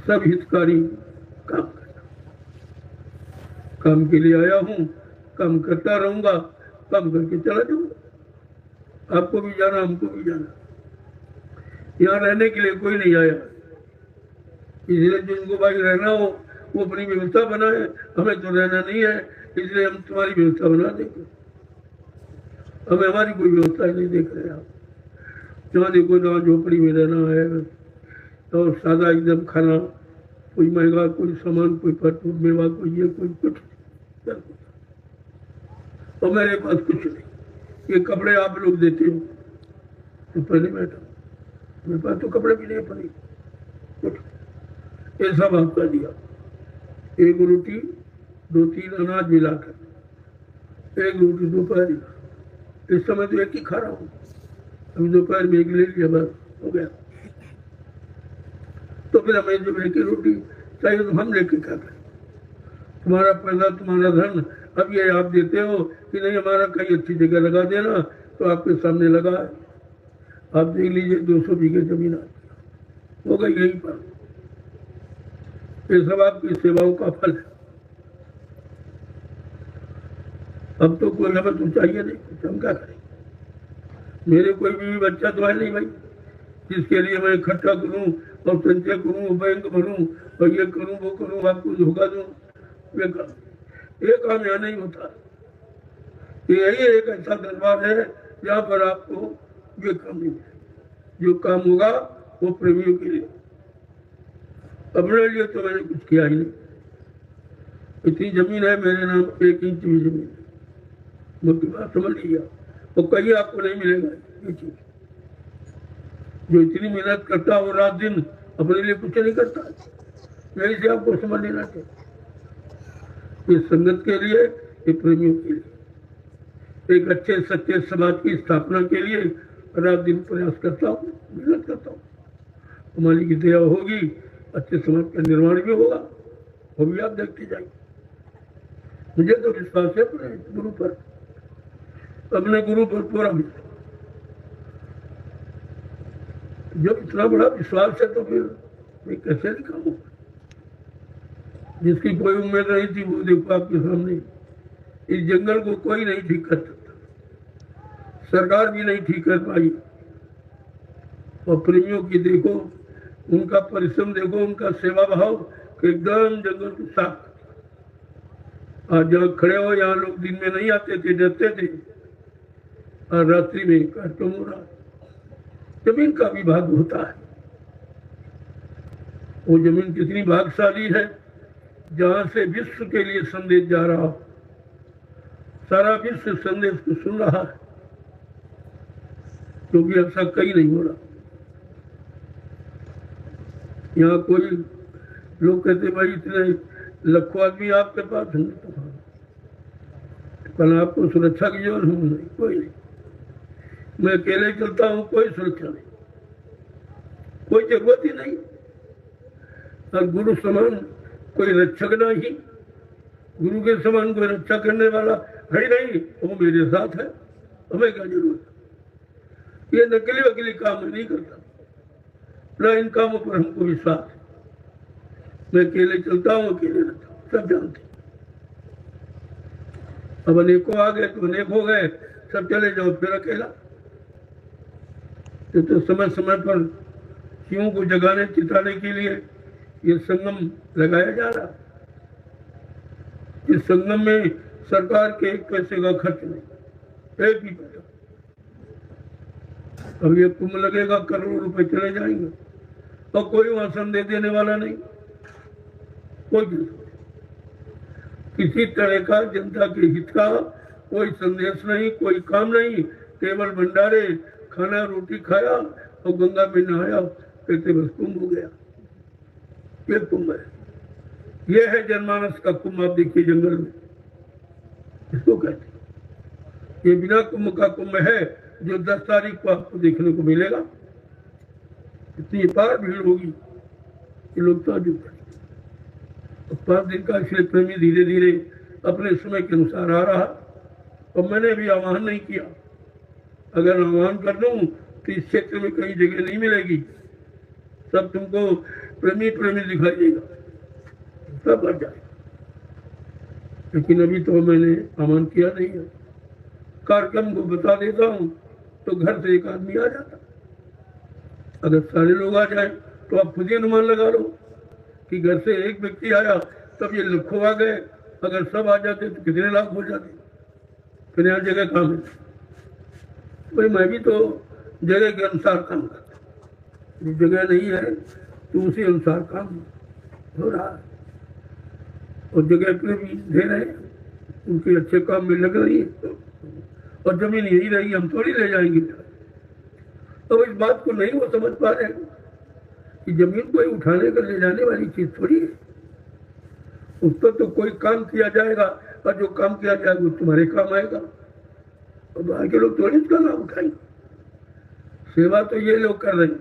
सब हितकारी काम करना। काम के लिए आया हूँ, काम करता रहूंगा, काम करके चला जाऊंगा। आपको भी जाना, हमको भी जाना। यहाँ रहने के लिए कोई नहीं आया, इसलिए जिनको भाई रहना हो वो अपनी व्यवस्था बनाए। हमें तो रहना नहीं है, इसलिए हम तुम्हारी व्यवस्था बना देंगे। हमें हमारी कोई व्यवस्था नहीं देख रहे आप। जहाँ देखो जहाँ झोपड़ी में रहना है, और सादा एकदम खाना, कोई महंगा, कोई सामान, कोई फल मेवा, कोई ये, कोई कुछ। और मेरे पास कुछ नहीं। ये कपड़े आप लोग देते हो तो पहले बैठा, मेरे पास तो कपड़े भी नहीं पड़े कुछ। ये सब आपका दिया, एक रोटी 2-3 अनाज मिलाकर, एक रोटी दोपहर। इस समय तो एक ही खा रहा हूँ, अभी दोपहर में एक ले लिया, बस हो गया। तो फिर हमें जब एक ही रोटी चाहिए तो हम लेके क्या करें? तुम्हारा पैसा, तुम्हारा धन, अब ये आप देते हो कि नहीं हमारा कहीं अच्छी जगह लगा देना, तो आपके सामने लगा है। आप देख लीजिए 200 बीघे जमीन हो गई यहीं पर। ये सब आपकी सेवाओं का फल है। अब तो कोई हमें तो चाहिए नहीं, कुछ हम क्या करें? मेरे कोई भी बच्चा तो है नहीं भाई जिसके लिए मैं इकट्ठा करूं और संचय करूं, बैंक भरूं और ये करूं वो करूं, आपको धोखा दूं। ये काम यहाँ नहीं होता। यही एक ऐसा दरबार है जहाँ पर आपको ये काम नहीं है। जो काम होगा वो प्रेमियों के लिए, अपने लिए तो मैंने कुछ किया ही नहीं। इतनी जमीन है मेरे नाम, 1 इंच भी जमीन, मुझे बात समझ लिया। और कहीं आपको नहीं मिलेगा ये चीज। जो इतनी मेहनत करता हो रात दिन, अपने लिए कुछ नहीं करता। यही से आपको समझ लेना चाहिए। ये संगत के लिए, ये प्रेमियों के लिए, एक अच्छे सच्चे समाज की स्थापना के लिए रात दिन प्रयास करता हूँ, मेहनत करता हूँ। हमारी की दया होगी, अच्छे समाज का निर्माण भी होगा, वो भी आप देखते जाएंगे। मुझे तो विश्वास है अपने गुरु पर, अपने गुरु पर पूरा विश्वास। जब इतना बड़ा विश्वास है तो फिर मैं कैसे दिखाऊंगा? जिसकी कोई उम्मीद नहीं थी वो देखो आपके सामने। इस जंगल को कोई नहीं ठीक कर सकता, सरकार भी नहीं ठीक कर पाई। और प्रेमियों की देखो, उनका परिश्रम देखो, उनका सेवा भाव कि एकदम जंगल को साफ। आज जहाँ खड़े हो, यहाँ लोग दिन में नहीं आते थे, डरते थे, और रात्रि में कार्यक्रम हो रहा। जमीन का भी भाग होता है। वो जमीन कितनी भाग्यशाली है जहां से विश्व के लिए संदेश जा रहा हो, सारा विश्व संदेश को सुन रहा है, क्योंकि ऐसा कहीं नहीं हो रहा। यहाँ कोई लोग कहते भाई इतने लाखों आदमी आपके पास हैं, कल आपको सुरक्षा की जरूरत नहीं, कोई नहीं। मैं अकेले चलता हूँ, कोई सुरक्षा नहीं, कोई जरूरत ही नहीं। और गुरु समान कोई रक्षक नहीं, गुरु के समान कोई रक्षा करने वाला है ही नहीं। वो मेरे साथ है, हमें क्या जरूरत है? ये नकली वकली काम मैं नहीं करता, ना इन कामों पर हमको विश्वास है। मैं अकेले चलता हूँ, अकेले रहता हूँ, सब जानते। अब अनेकों आ गए तो अनेक हो गए, सब चले जाओ फिर अकेला। तो समय समय पर शिवों को जगाने चिताने के लिए ये संगम लगाया जा रहा। इस संगम में सरकार के एक पैसे का खर्च नहीं, एक भी पैसा। अब ये कुंभ लगेगा, करोड़ों रुपए चले जाएंगे, और कोई वहां संदेश देने वाला नहीं, कोई किसी तरह का जनता के हित का कोई संदेश नहीं, कोई काम नहीं। केवल भंडारे, खाना रोटी खाया और गंगा में नहाया, कहते बस कुंभ हो गया। ये कुंभ है, ये है जनमानस का कुंभ। आप देखिए जंगल में इसको कहते हैं। ये बिना कुंभ का कुंभ है जो 10 तारीख को आपको देखने को मिलेगा। इतनी पार भीड़ होगी कि लोग ताजुब करेंगे। 5 दिन का इसलिए प्रेमी धीरे धीरे अपने समय के अनुसार आ रहा। और मैंने भी आह्वान नहीं किया, अगर आह्वान कर दूं तो इस क्षेत्र में कहीं जगह नहीं मिलेगी, सब तुमको प्रेमी प्रेमी दिखाई देगा, सब बढ़ जाएगा। लेकिन अभी तो मैंने आह्वान किया नहीं है। कार्यक्रम को बता देता हूँ तो घर से एक आदमी आ जाता। अगर सारे लोग आ जाए तो आप खुद ही अनुमान लगा लो कि घर से एक व्यक्ति आया तब ये लाखों आ गए। अगर सब आ जाते तो कितने लाख हो जाते। फिर यहाँ जगह काम है भाई, मैं भी तो जगह के अनुसार काम करता। जगह नहीं है तो उसी अनुसार काम हो रहा है। और जगह पे भी दे रहे हैं, उनके अच्छे काम में लग रही है। और जमीन यही रहेगी, हम थोड़ी ले जाएंगे। तो इस बात को नहीं वो समझ पा रहे कि जमीन कोई उठाने कर ले जाने वाली चीज थोड़ी है। उस पर तो कोई काम किया जाएगा, और जो काम किया जाएगा वो तुम्हारे काम आएगा। और बाहर के लोग थोड़ी इसका लाभ उठाएंगे। सेवा तो ये लोग कर रहे हैं,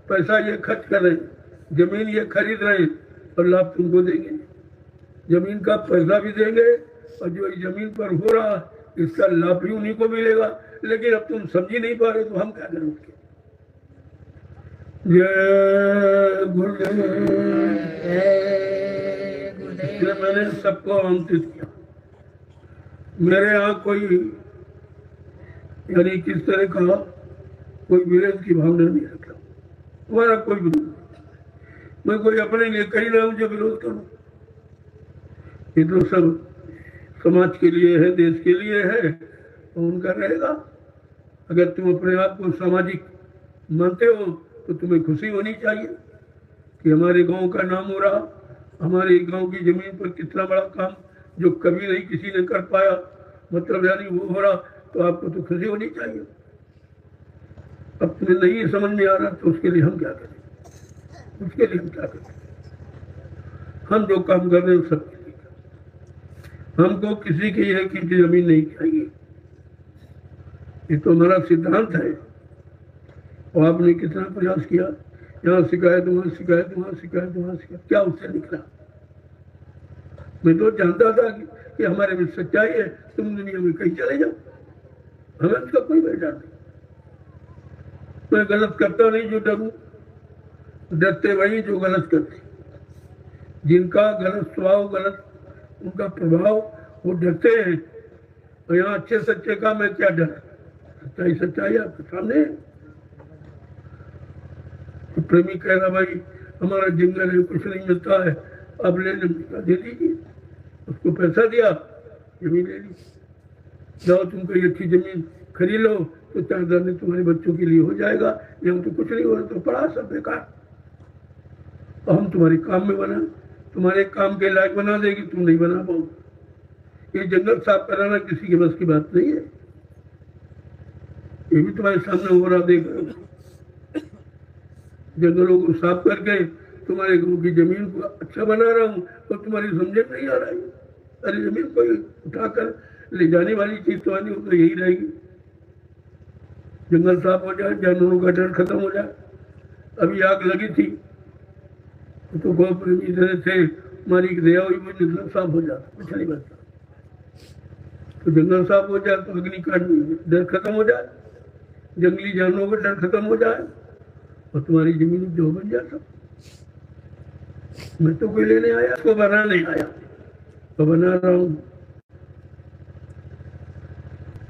पैसा ये खर्च कर रहे हैं, जमीन ये खरीद रहे हैं, और लाभ तुमको देंगे। जमीन का पैसा भी देंगे, और जो जमीन पर हो रहा इसका लाभ भी उन्हीं को मिलेगा। लेकिन अब तुम समझ ही नहीं पा रहे तो हम क्या करें उसके। जय गुरुदेव। इसलिए मैंने सबको आमंत्रित किया। मेरे यहाँ कोई यानी किस तरह का कोई विरोध की भावना नहीं रखता। हमारा कोई विरोध नहीं। मैं कोई अपने लिए कहीं ना हूं जो विरोध करूं। ये तो सब समाज के लिए है, देश के लिए है, तो उनका रहेगा। अगर तुम अपने आप को सामाजिक मानते हो तो तुम्हें खुशी होनी चाहिए कि हमारे गांव का नाम हो रहा, हमारे गांव की जमीन पर कितना बड़ा काम जो कभी नहीं किसी ने कर पाया, मतलब यानी वो हो रहा, तो आपको तो खुशी होनी चाहिए। अब तुम्हें नहीं समझ में आ रहा तो उसके लिए हम क्या करें? उसके लिए हम क्या करें? हम जो काम कर रहे हैं सब हमको किसी की एक इंच जमीन नहीं चाहिए, ये तो हमारा सिद्धांत है। और आपने कितना प्रयास किया, यहाँ शिकायत वहाँ शिकायत वहाँ शिकायत वहाँ शिकायत, क्या उससे निकला? मैं तो जानता था कि हमारे में सच्चाई है, तुम दुनिया में कहीं चले जाओ, हमें उसका कोई बेटा नहीं। मैं गलत करता नहीं जो डरूं, डरते वही जो गलत करते, जिनका गलत स्वभाव, गलत उनका प्रभाव, वो डरते हैं। और यहाँ अच्छे सच्चे का मैं क्या डर, सच्चाई सच्चाई आपके सामने है। तो प्रेमी कह रहा भाई हमारा जंगल है, कुछ नहीं मिलता है, अब ले दे दीजिए। उसको पैसा दिया, जमीन ले ली, जाओ तुम कोई अच्छी जमीन खरीद लो तो 4 दाने तुम्हारे बच्चों के लिए हो जाएगा, यहाँ तो कुछ नहीं हो रहा, तो पड़ा सब बेकार। और हम तुम्हारे काम में बना, तुम्हारे काम के लायक बना देगी, तुम नहीं बना पाओगे। ये जंगल साफ कराना किसी के बस की बात नहीं है, ये भी तुम्हारे सामने हो रहा, देख रहे हो। जंगलों को साफ करके तुम्हारे गाँव की जमीन को अच्छा बना रहा हूँ और तुम्हारी समझ नहीं आ रहा है। अरे जमीन कोई उठाकर ले जाने वाली चीज तो आनी, तो यही रहेगी। जंगल साफ हो जाए, जानवरों का डर खत्म हो जाए। अभी आग लगी थी तो गौ प्रेमी तरह से मारी की दया हुई, वो जंगल साफ हो जाता, कुछ नहीं बचता। तो जंगल साफ हो जाए तो अग्निकांड में डर खत्म हो जाए, जंगली जानवरों का डर खत्म हो जाए और तुम्हारी जमीन जो बन जाता। मैं तो कोई लेने आया, उसको बनाने आया, तो बना रहा हूं।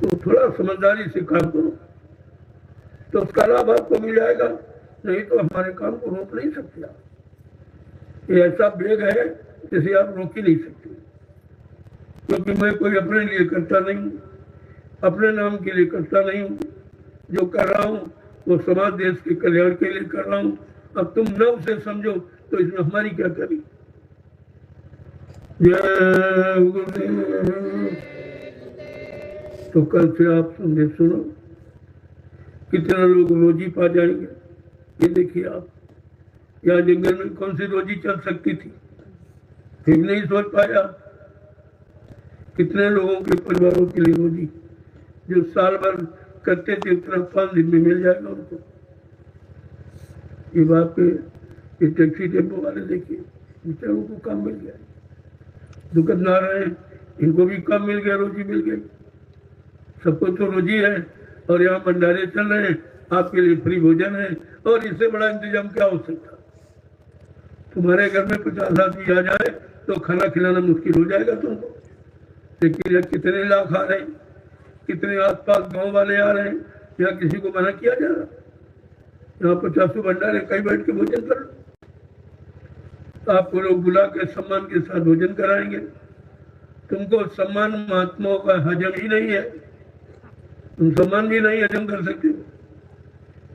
तो थोड़ा समझदारी से काम करो तो उसका लाभ आपको मिल जाएगा, नहीं तो हमारे काम को रोक नहीं सकते आप। ये ऐसा वेग है जिसे आप रोक ही नहीं सकते, क्योंकि मैं कोई अपने लिए करता नहीं हूँ, अपने नाम के लिए करता नहीं हूँ। जो कर रहा हूँ वो समाज देश के कल्याण के लिए कर रहा हूँ। अब तुम न उसे समझो तो इसमें हमारी क्या करी। जय गुरुदेव। तो कल से आप संदेश सुनो, कितना लोग रोजी पा जाएंगे। ये देखिए आप, यहाँ जंगल में कौन सी रोजी चल सकती थी, फिर नहीं सोच पाया। कितने लोगों के परिवारों के लिए रोजी जो साल भर करते थे उतना 5 दिन में मिल जाएगा उनको। ये बात पे ये टैक्सी टेम्पो वाले देखिए, बेचारों को काम मिल गया, दुकान ना रहे, इनको भी काम मिल गया, रोजी मिल गई। सबको तो रोजी है। और यहाँ भंडारे चल रहे हैं, आपके लिए फ्री भोजन है, और इससे बड़ा इंतजाम क्या हो सकता। तुम्हारे घर में 50 आदमी आ जाए तो खाना खिलाना मुश्किल हो जाएगा तुमको। लेकिन यहाँ कितने लाख आ रहे हैं, कितने आसपास गांव वाले आ रहे हैं, यहाँ किसी को मना किया जा रहा। यहाँ 50 भंडारे कहीं बैठ के भोजन कर लो, आपको लोग बुला के सम्मान के साथ भोजन कराएंगे। तुमको सम्मान महात्माओं का हजम ही नहीं है, तुम सम्मान भी नहीं हजम कर सकते।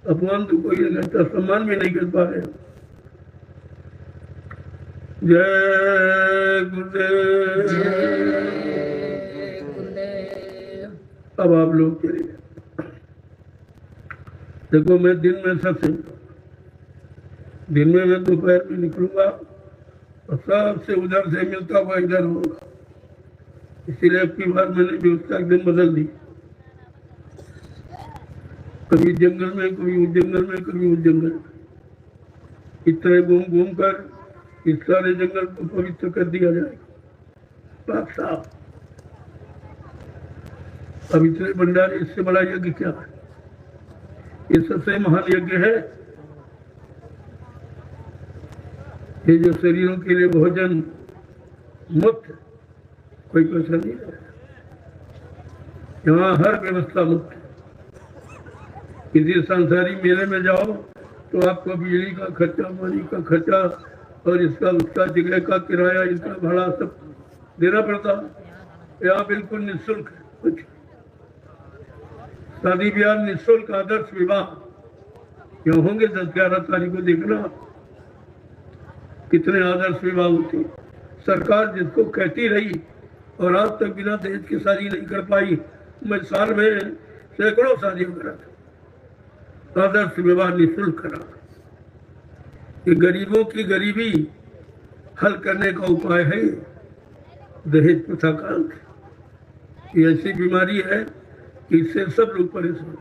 अपमान तो कोई लगता, सम्मान भी नहीं कर पा रहे हो। जय गुरुदेव। अब आप लोग चले जाए। देखो मैं दिन में सबसे, दिन में मैं दोपहर में निकलूंगा और सबसे उधर से मिलता हुआ इधर होगा। इसीलिए अब की बार मैंने व्यवस्था एकदम बदल दी। कभी जंगल में, कभी उस जंगल में, कभी उस जंगल में, इस तरह घूम घूम कर इस सारे जंगल को पवित्र कर दिया जाएगा, पाक साफ। अब इतने भंडारे, इससे बड़ा यज्ञ क्या है? ये सबसे महान यज्ञ है। ये जो शरीरों के लिए भोजन मुक्त, कोई पैसा नहीं है, यहाँ हर व्यवस्था मुक्त है। किसी सांसारिक मेले में जाओ तो आपको बिजली का खर्चा, पानी का खर्चा और इसका उसका जगह का किराया, इसका भाड़ा सब देना पड़ता। यहाँ बिल्कुल निःशुल्क है कुछ। शादी ब्याह निःशुल्क, आदर्श विवाह यहाँ होंगे 10-11 तारीख को, देखना कितने आदर्श विवाह होते। सरकार जिसको कहती रही और आज तक बिना दहेज की शादी नहीं कर पाई, मैं साल में सैकड़ों शादियों करा था। आदर्श विवाह निःशुल्क करा। ये गरीबों की गरीबी हल करने का उपाय है। दहेज प्रथा काल से। ये ऐसी बीमारी है कि इससे सब लोग परेशान,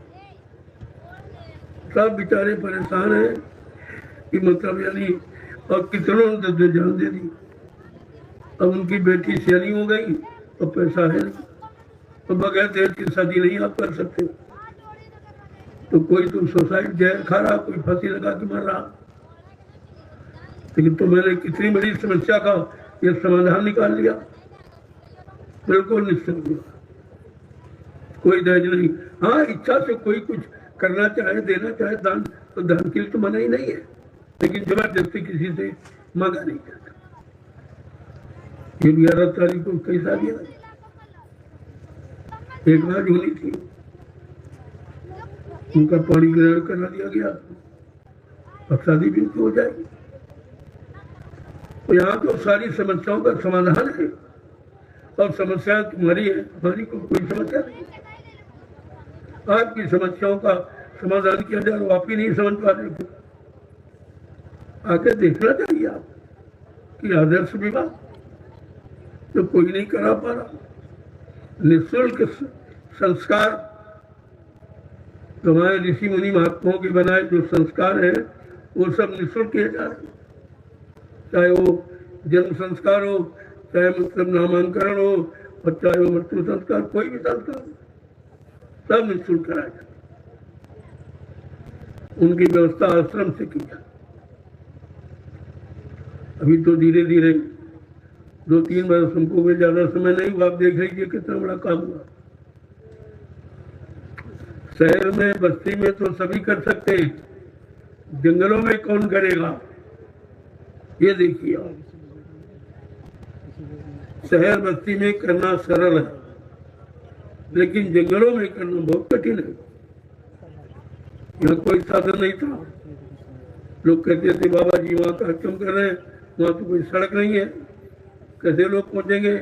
सब बेचारे परेशान हैं कि मतलब यानी, और कितनों ने तो जान दे दी। अब उनकी बेटी सियानी हो गई और पैसा है नहीं, तो बगैर दहेज की शादी नहीं आप कर सकते। तो कोई तो सुसाइड जहर खा रहा, कोई फांसी लगा के मर रहा। लेकिन तो मैंने कितनी बड़ी समस्या का ये समाधान निकाल लिया, बिल्कुल निश्चित हुआ, कोई दहेज नहीं। हाँ, इच्छा से कोई कुछ करना चाहे, देना चाहे दान, तो दान के लिए तो मना ही नहीं है, लेकिन जबरदस्ती किसी से मांगा नहीं जाता। ये 11 तारीख को कई शादियां, एक राज होनी थी, उनका पानी ग्रहण करा दिया गया, अब शादी भी हो जाएगी। तो यहाँ तो सारी समस्याओं का समाधान है, और समस्या तुम्हारी है, हमारी को कोई समस्या नहीं। आपकी समस्याओं का समाधान किया जाए, वो आप ही नहीं समझ पा रहे थे। आके देखना चाहिए आप कि आदर्श विवाह तो कोई नहीं करा पा रहा। निःशुल्क संस्कार, हमारे ऋषि मुनि महात्माओं के बनाए जो संस्कार है वो सब निःशुल्क किए जा रहे हैं, चाहे वो जन्म संस्कार हो, चाहे मतलब नामांकन हो, और चाहे वो मृत्यु संस्कार, कोई भी संस्कार सब निःशुल्क कराया जाए। उनकी व्यवस्था आश्रम से की जाए। अभी तो धीरे धीरे 2-3 वर्ष हमको में ज्यादा समय नहीं हुआ, आप देख लीजिए कितना बड़ा काम हुआ। शहर में बस्ती में तो सभी कर सकते हैं, जंगलों में कौन करेगा? ये देखिए आप, शहर बस्ती में करना सरल है, लेकिन जंगलों में करना बहुत कठिन है। यहाँ कोई साधन नहीं था, लोग कहते थे बाबा जी वहाँ कार्यक्रम कर रहे हैं, वहाँ तो कोई सड़क नहीं है, कैसे लोग पहुंचेंगे?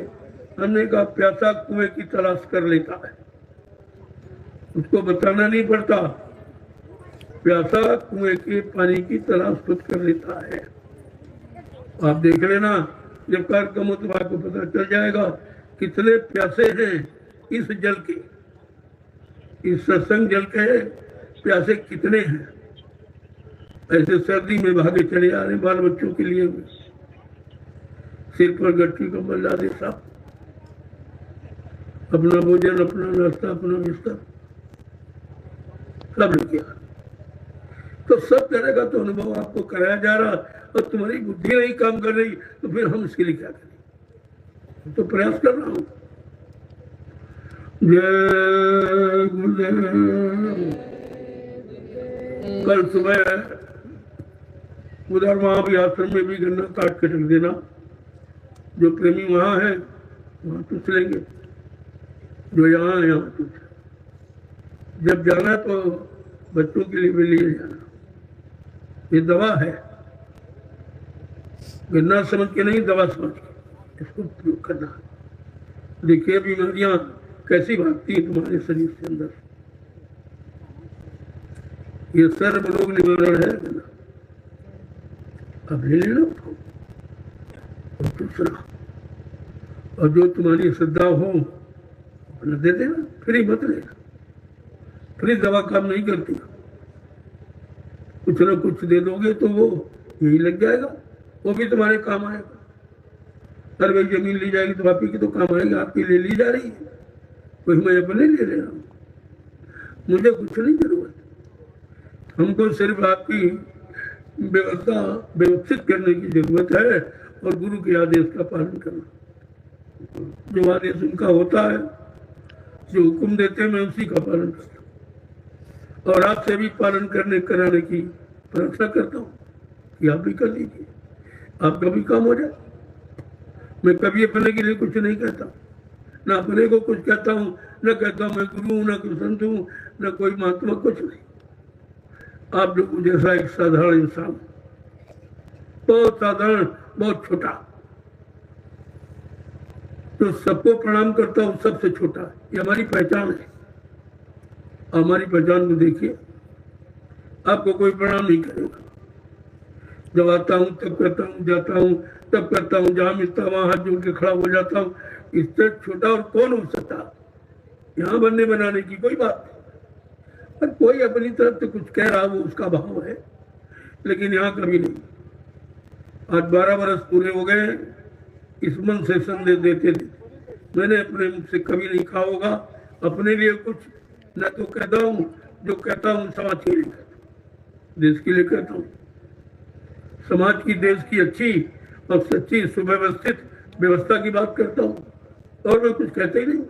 हमने कहा प्यासा कुएं की तलाश कर लेता है, उसको बताना नहीं पड़ता, प्यासा कुएं के पानी की तलाश खुद कर लेता है। आप देख लेना, जब कार्यक्रम हो तो आपको पता चल जाएगा कितने प्यासे हैं इस जल के, इस सत्संग जल के प्यासे कितने हैं। ऐसे सर्दी में भागे चले आ रहे बाल बच्चों के लिए, सिर पर गट्टी कम्बल लादे साहब, अपना भोजन, अपना नाश्ता, अपना बिस्तर सब लेके आ। तो सब तरह का तो अनुभव आपको कराया जा रहा, और तुम्हारी बुद्धि नहीं काम कर रही, तो फिर हम इसके लिए क्या करें? तो प्रयास कर रहा हूं। जय गुरुदेव। कल सुबह उधर वहां भी आश्रम में भी गन्ना काट के रख देना, जो प्रेमी वहां है वहां पूछ लेंगे, जो यहाँ है यहाँ पूछ। जब जाना तो बच्चों के लिए भी लिए जाना, ये दवा है, गन्ना समझ के नहीं, दवा समझ के इसको प्रयोग करना। देखिए बीमारियां कैसी भागती है तुम्हारे शरीर से अंदर, ये सर्व रोग निवारण है गन्ना। अब ले लेना उसको और दूसरा, और जो तुम्हारी श्रद्धा हो अपना दे देना, फ्री मत लेना, फ्री दवा काम नहीं करती। कुछ ना कुछ दे दोगे तो वो यही लग जाएगा, वो भी तुम्हारे काम आएगा। अरे भाई जमीन ली जाएगी तो आपकी की तो काम आएगी, आपके लिए ली जा रही है, कोई मैं अपने ले रहा हूँ, मुझे कुछ नहीं जरूरत। हमको सिर्फ आपकी व्यवस्था व्यवस्थित करने की जरूरत है, और गुरु के आदेश का पालन करना। जो आदेश उनका होता है, जो हुक्म देते हैं, मैं उसी का पालन करता हूँ, और आपसे भी पालन करने कराने की प्रार्थना करता हूँ कि आप भी कर लीजिए, आपका भी काम हो जाए। मैं कभी अपने के लिए कुछ नहीं कहता, ना अपने को कुछ कहता हूँ, न कहता हूँ मैं गुरु हूँ, न कोई संत हूँ, न कोई महात्मा, कुछ नहीं। आप लोगों जैसा एक साधारण इंसान, बहुत साधारण, बहुत छोटा, तो सबको प्रणाम करता हूँ, सबसे छोटा। ये हमारी पहचान है, हमारी पहचान को देखिए, आपको कोई प्रणाम नहीं करेगा, जब आता हूँ तब करता हूँ, जाता हूँ तब करता हूँ, जहाँ मिलता वहां हाथ जोड़ के खड़ा हो जाता हूँ। इससे छोटा और कौन हो सकता? यहाँ बनने बनाने की कोई बात नहीं। पर कोई अपनी तरफ से कुछ कह रहा, वो उसका भाव है, लेकिन यहाँ कभी नहीं। आज 12 बरस पूरे हो गए इस मन से संदेश देते थे। मैंने अपने मुख से कभी नहीं कहा होगा अपने लिए कुछ, न तो कहता हूँ, जो कहता हूँ समाज के लिए कहता हूँ, देश के लिए कहता हूँ। समाज की, देश की अच्छी और सच्ची सुव्यवस्थित व्यवस्था की बात करता हूँ, और मैं कुछ कहते ही नहीं।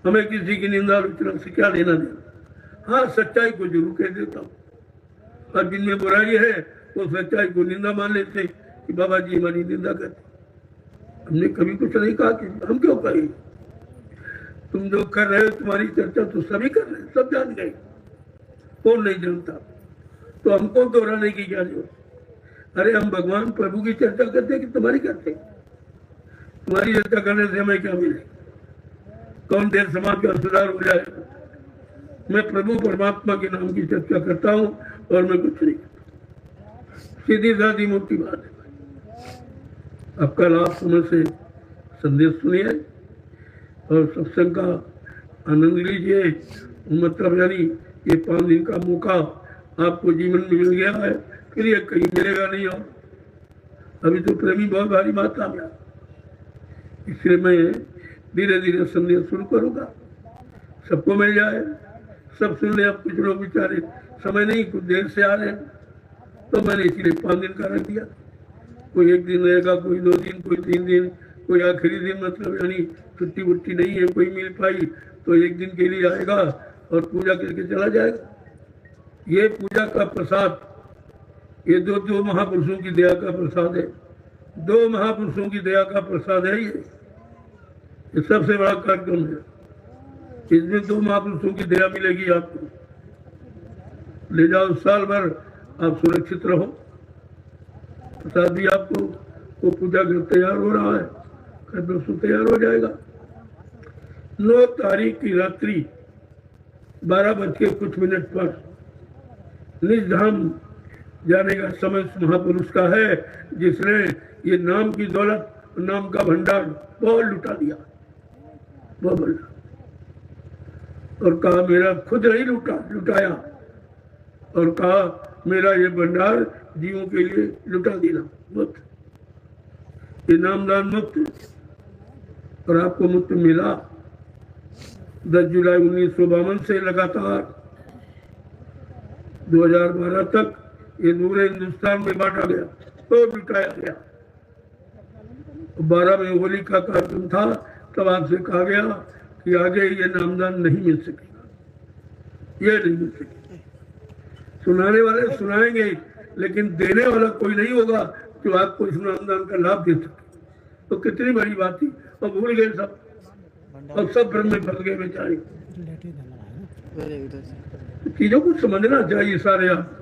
हमें किसी की निंदा आलोचना से क्या लेना देना। हाँ, सच्चाई को जरूर कह देता हूँ, और जिनमें बुराई है वो सच्चाई को निंदा मान लेते कि बाबा जी हमारी निंदा करते। हमने कभी कुछ नहीं कहा कि हम क्यों कहें। तुम जो कर रहे हो, तुम्हारी चर्चा तो सभी कर रहे हैं, सब जान गए, कौन नहीं जानता। तो हमको दोहराने की क्या जरूरत। अरे हम भगवान प्रभु की चर्चा करते कि तुम्हारी करते? तुम्हारी चर्चा करने से हमें क्या मिले? कौन देश समाज का सुधार हो जाए? मैं प्रभु परमात्मा के नाम की चर्चा करता हूँ, और मैं कुछ नहीं करता। सीधी साधी मोटी बात है। अब कल आप समय से संदेश सुनिए और सत्संग का आनंद लीजिए। मतलब यानी ये 5 दिन का मौका आपको जीवन में मिल गया है, फिर ये कहीं मिलेगा नहीं। और अभी तो प्रेमी बहुत भारी बात आ गया, इसलिए मैं धीरे धीरे संदेश शुरू करूंगा, सबको मिल जाए, सब सुन ले। अब कुछ लोग बेचारे समय नहीं, कुछ देर से आ रहे हैं, तो मैंने इसलिए 5 दिन का रख दिया। कोई 1 दिन रहेगा, कोई 2 दिन, कोई 3 दिन, कोई आखिरी दिन। मतलब यानी छुट्टी वुट्टी नहीं है, कोई मिल पाई तो 1 दिन के लिए आएगा और पूजा करके चला जाएगा। ये पूजा का प्रसाद, ये दो महापुरुषों की दया का प्रसाद है। 2 महापुरुषों की दया का प्रसाद है ये सबसे बड़ा कार्यक्रम है। इसमें 2 महापुरुषों की दया मिलेगी आपको। ले जाओ, साल भर आप सुरक्षित रहो। प्रसाद भी आपको, वो पूजा कर तैयार हो रहा है, कल परसों तैयार हो जाएगा। 9 तारीख की रात्रि 12 बज के कुछ मिनट पर निज धाम जाने का समय उस महापुरुष का है, जिसने ये नाम की दौलत, नाम का भंडार बहुत लुटा दिया, बहुत बड़ा। और कहा मेरा खुद नहीं लुटाया, और कहा मेरा ये भंडार जीवों के लिए लुटा देना मुफ्त, ये नामदान मुफ्त। और आपको मुफ्त मिला। 10 जुलाई 1952 से लगातार 2012 तक ये पूरे हिंदुस्तान में बांटा गया, तो लुटाया गया। 12 में होली का कार्यक्रम था, तब आपसे कहा गया कि आगे ये नामदान नहीं मिल सकेगा, ये नहीं मिल सकेगा। सुनाने वाले सुनाएंगे, लेकिन देने वाला कोई नहीं होगा जो आपको इस नामदान का लाभ दे सके। तो कितनी बड़ी बात थी, और भूल गए सब, और सब भ्रम में फंस गए बेचारे। चीजों को समझना चाहिए सारे। आप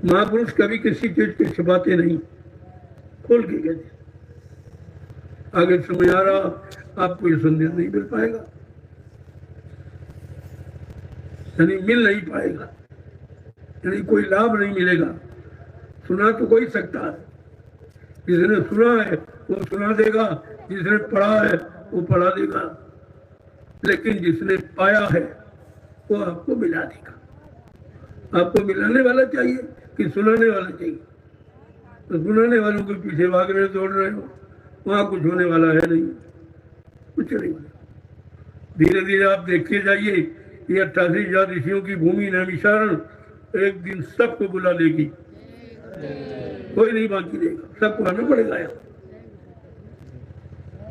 महापुरुष कभी किसी चीज को छिपाते नहीं, खोल के कहते। आगे समय आ रहा, आपको ये संदेश नहीं मिल पाएगा, यानी मिल नहीं पाएगा, यानी कोई लाभ नहीं मिलेगा। सुना तो कोई सकता है, जिसने सुना है वो सुना देगा, जिसने पढ़ा है वो पढ़ा देगा, लेकिन जिसने पाया है वो आपको मिला देगा। आपको मिलाने वाला चाहिए कि सुनाने वाला चाहिए? तो सुनाने वालों के पीछे भाग रहे, दौड़ रहे हो, वहां कुछ होने वाला है नहीं, कुछ नहीं होने। धीरे धीरे आप देखते जाइए, ये 88,000 ऋषियों की भूमि नैमिषारण एक दिन सबको बुला लेगी, कोई नहीं बाकी रहेगा, सबको आना पड़ेगा।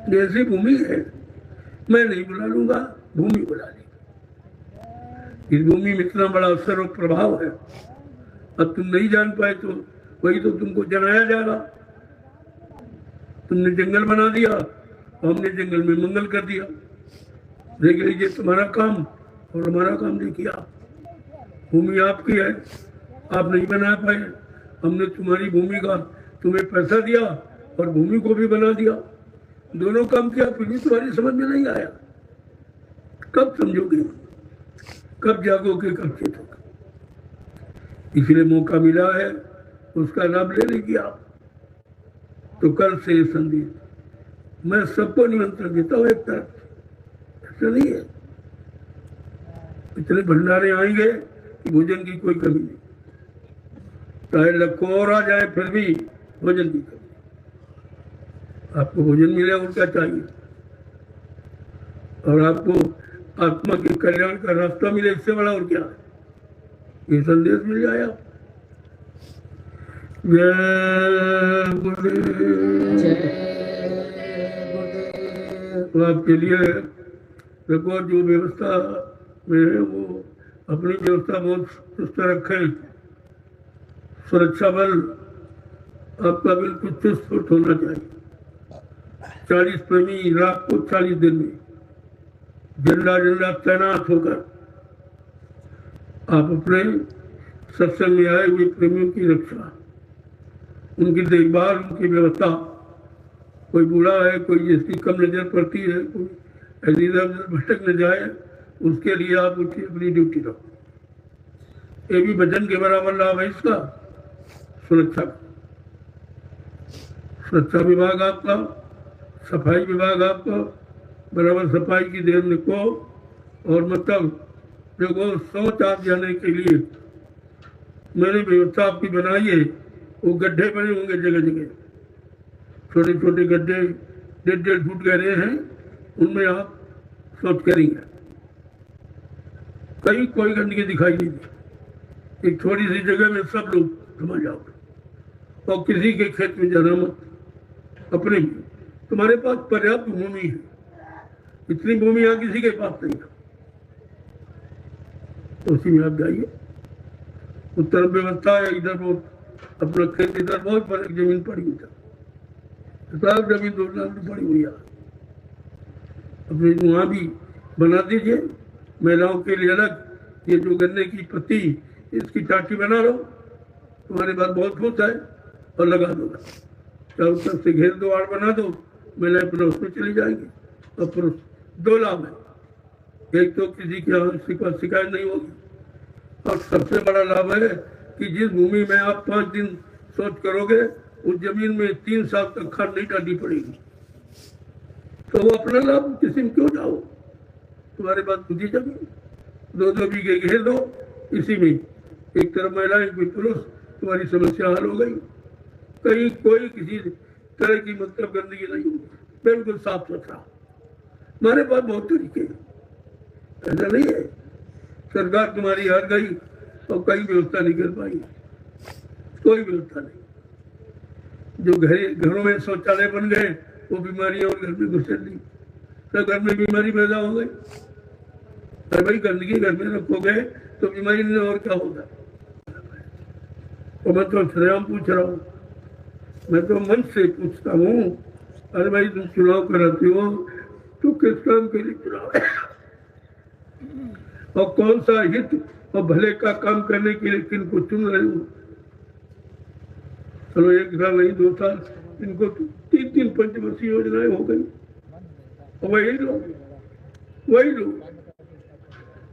जैसी भूमि है, मैं नहीं बुला लूंगा, भूमि बुला लेगी। इस भूमि में इतना बड़ा असर और प्रभाव है, अब तुम नहीं जान पाए तो वही तो तुमको जनाया जा रहा। तुमने जंगल बना दिया, हमने जंगल में मंगल कर दिया। देख लीजिए तुम्हारा काम और हमारा काम देखिए। भूमि आपकी है, आप नहीं बना पाए, हमने तुम्हारी भूमि का तुम्हें पैसा दिया और भूमि को भी बना दिया, दोनों काम किया, फिर भी तुम्हारी समझ में नहीं आया। कब समझोगे, कब जागोगे, कब चेतोगे? इसलिए मौका मिला है उसका लाभ ले लीजिए आप। तो कल से ये संदेश मैं सबको निमंत्रण देता हूँ, एक तरफ ऐसा नहीं है। इतने भंडारे आएंगे कि भोजन की कोई कमी नहीं, चाहे लखों और आ जाए फिर भी भोजन की कमी। आपको भोजन मिले और क्या चाहिए, और आपको आत्मा के कल्याण का रास्ता मिले, इससे बड़ा और क्या है। ये संदेश मिल जाए आप। जय गुरुदेव। जय गुरुदेव। तो आपके लिए देखो जो व्यवस्था में है वो अपनी व्यवस्था बहुत चुस्त रखें। सुरक्षा बल आपका बिल्कुल चुस्त होना चाहिए। 40 प्रेमी रात को 40 दिन में झंडा झंडा तैनात होकर आप अपने सत्संग में आए हुए प्रेमियों की रक्षा, उनकी देखभाल, उनकी व्यवस्था। कोई बूढ़ा है, कोई जिसकी कम नजर पड़ती है, कोई इधर भटक न जाए, उसके लिए आप उनकी अपनी ड्यूटी रखो। ये भी वजन के बराबर लाभ है इसका। सुरक्षा सुरक्षा विभाग आपका, सफाई विभाग आपका, बराबर सफाई की देर लिखो। और मतलब देखो शौच आप जाने के लिए मैंने व्यवस्था आपकी बनाई है। वो गड्ढे बने होंगे जगह जगह, छोटे छोटे गड्ढे 1.5 फुट गहरे हैं, उनमें आप शौच करेंगे। कहीं कोई गंदगी दिखाई नहीं दी। एक छोटी सी जगह में सब लोग समझ जाओगे। और किसी के खेत में जाना मत, अपने में। तुम्हारे पास पर्याप्त भूमि है, इतनी भूमि यहाँ किसी के पास नहीं है, तो उसी में आप जाइए। उत्तर व्यवस्था है, इधर बहुत अपना खेत, इधर बहुत बड़ी जमीन पड़ी हुई है, सब जमीन 2 लाख में पड़ी हुई है। अपने वहाँ भी बना दीजिए महिलाओं के लिए अलग। ये जो गन्ने की पत्ती, इसकी टाटी बना लो, तुम्हारे पास बहुत होता है, और लगा दो। चारों तरफ से घेर दो, आड़ बना दो, महिलाएं अपना उसमें चली जाएंगी। और पुरुष 2 लाभ है। एक तो किसी की शिकायत नहीं होगी, और सबसे बड़ा लाभ है कि जिस भूमि में आप 5 दिन शौच करोगे, उस जमीन में 3 साल तक खाद नहीं डालनी पड़ेगी। तो वो अपना लाभ किसी में क्यों जाओ, तुम्हारे पास खुद ही जमीन 2-2 बीघे घेर दो, इसी में एक तरफ महिला एक पुरुष, तुम्हारी समस्या हल हो गई। कहीं कोई किसी तरह की मतलब गंदगी नहीं होगी, बिल्कुल साफ सुथरा। हमारे पास बहुत तरीके हैं, ऐसा नहीं है सरकार तुम्हारी हार गई और कहीं व्यवस्था नहीं कर पाई, कोई व्यवस्था नहीं। जो घरों में शौचालय बन गए, वो बीमारियां और घर में घुस ली, तो घर में बीमारी पैदा हो गई। अरे भाई गंदगी घर में रखोगे तो बीमारी नहीं, और क्या होगा। तो मैं तो श्रेयाम पूछ रहा हूँ, मैं तो मन से पूछता हूँ। अरे भाई तुम चुनाव कराते हो तो किस काम के लिए चुनाव है, और कौन सा हित और भले का काम करने के लिए किनको चुन रहे हो। चलो 1 साल नहीं 2 साल, इनको 3-3 पंचवर्षीय योजनाएं हो गई, और वही लोग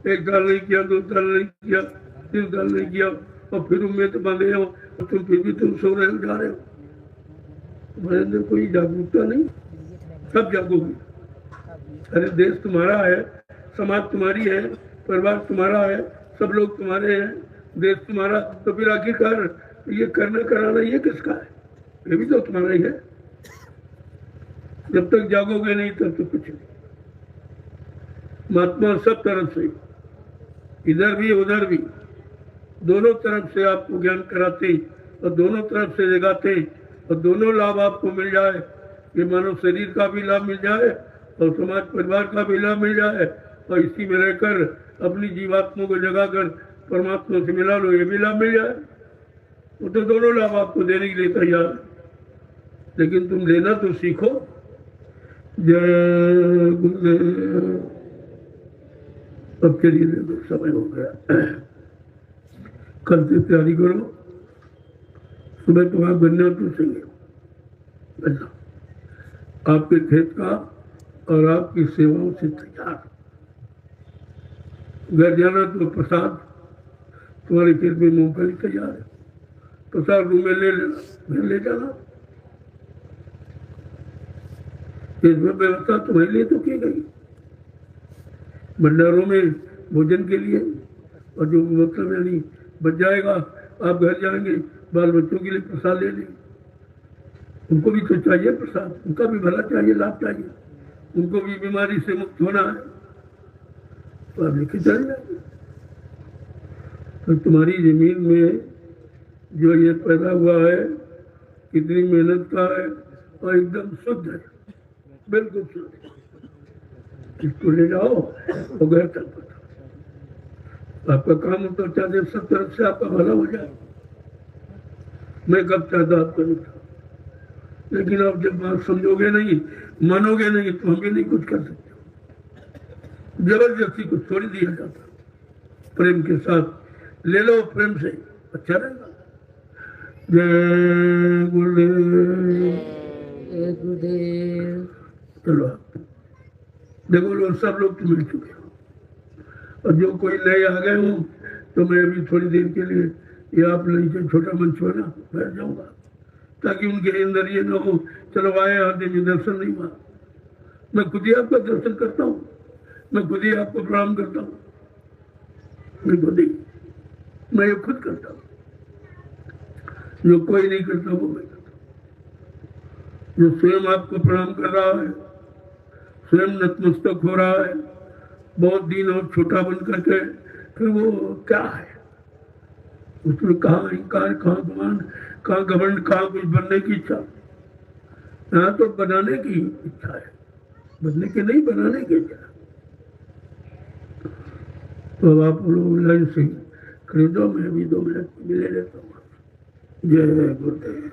1 साल नहीं किया, 2 साल नहीं किया, 3 साल नहीं किया, और फिर उम्मीद बांधे हो, और तुम फिर भी तुम सो रहे हो, जा रहे हो। तुम्हारे अंदर कोई जागरूकता नहीं, सब जागोगे। अरे देश तुम्हारा है, समाज तुम्हारी है, परिवार तुम्हारा है, सब लोग तुम्हारे हैं, देश तुम्हारा, तो फिर आखिरकार ये करना कराना ये किसका है, ये भी तो तुम्हारा ही है। जब तक जागोगे नहीं तब तो कुछ नहीं। महात्मा सब तरफ से, इधर भी उधर भी, दोनों तरफ से आपको ज्ञान कराते और दोनों तरफ से जगाते, और दोनों लाभ आपको मिल जाए। ये मानव शरीर का भी लाभ मिल जाए और समाज परिवार का भी लाभ मिल जाए, और इसी में रहकर अपनी जीवात्मा को जगाकर परमात्मा से मिला लो, ये भी लाभ मिल जाए। वो तो दोनों लाभ आपको देने के लिए तैयार है, लेकिन तुम लेना तो सीखो। जय गुरुदेव। अब के लिए समय हो गया, कल से तैयारी करो। सुबह तुम्हारा गन्ना टूटेंगे, आपके खेत का और आपकी सेवाओं से तैयार। घर जाना तो प्रसाद, तुम्हारे खेत में मूंगफली तैयार है, प्रसाद रूम में ले लेना, घर ले जाना। इसमें व्यवस्था तुम्हारे लिए तो की गई, भंडारों में भोजन के लिए, और जो मतलब यानी बच जाएगा आप घर जाएंगे बाल बच्चों के लिए प्रसाद ले लेंगे। उनको भी तो चाहिए प्रसाद, उनका भी भला चाहिए, लाभ चाहिए, उनको भी बीमारी से मुक्त होना है, तो आप लेके चले जाएंगे। तो तुम्हारी जमीन में जो ये पैदा हुआ है कितनी मेहनत का है और एकदम शुद्ध है, बिल्कुल शुद्ध है। इसको ले जाओ तो घर तक बताओ, आपका काम होता तो चाहते सब तरफ से आपका भला हो जाए। मैं कब चाहता आपका नुकसान, लेकिन आप जब बात समझोगे नहीं, मानोगे नहीं, तो हम भी नहीं कुछ कर सकते। जबरदस्ती को छोड़ दिया जाता, प्रेम के साथ ले लो, प्रेम से अच्छा रहेगा। जय गुरुदेव। जय गुरुदेव। चलो देखो लोग, सब लोग तो मिल चुके हो, और जो कोई नए आ गए हो तो मैं अभी थोड़ी देर के लिए ये आप नहीं छोटा मंच बना बैठ जाऊंगा, ताकि उनके अंदर ये ना हो चलो आए आते में दर्शन नहीं हुआ। मैं खुद ही आपका दर्शन करता हूँ, मैं खुद ही आपको प्रणाम करता हूँ, मैं खुद ही, मैं ये खुद करता हूँ। जो कोई नहीं करता वो मैं करता हूँ। जो स्वयं आपको प्रणाम कर रहा है, स्वयं नतमस्तक हो रहा है, बहुत दिन और छोटा बन करके, फिर वो क्या है उसमें, कहाँ अहंकार, कहाँ गुमान, कहाँ घमंड, कहाँ कुछ बनने की इच्छा। यहाँ तो बनाने की इच्छा है, बनने के नहीं, बनाने की इच्छा। तो आप लोग लाइन से खरीदो, मैं भी 2 मिनट मिले लेता हूँ। जय गुरुदेव।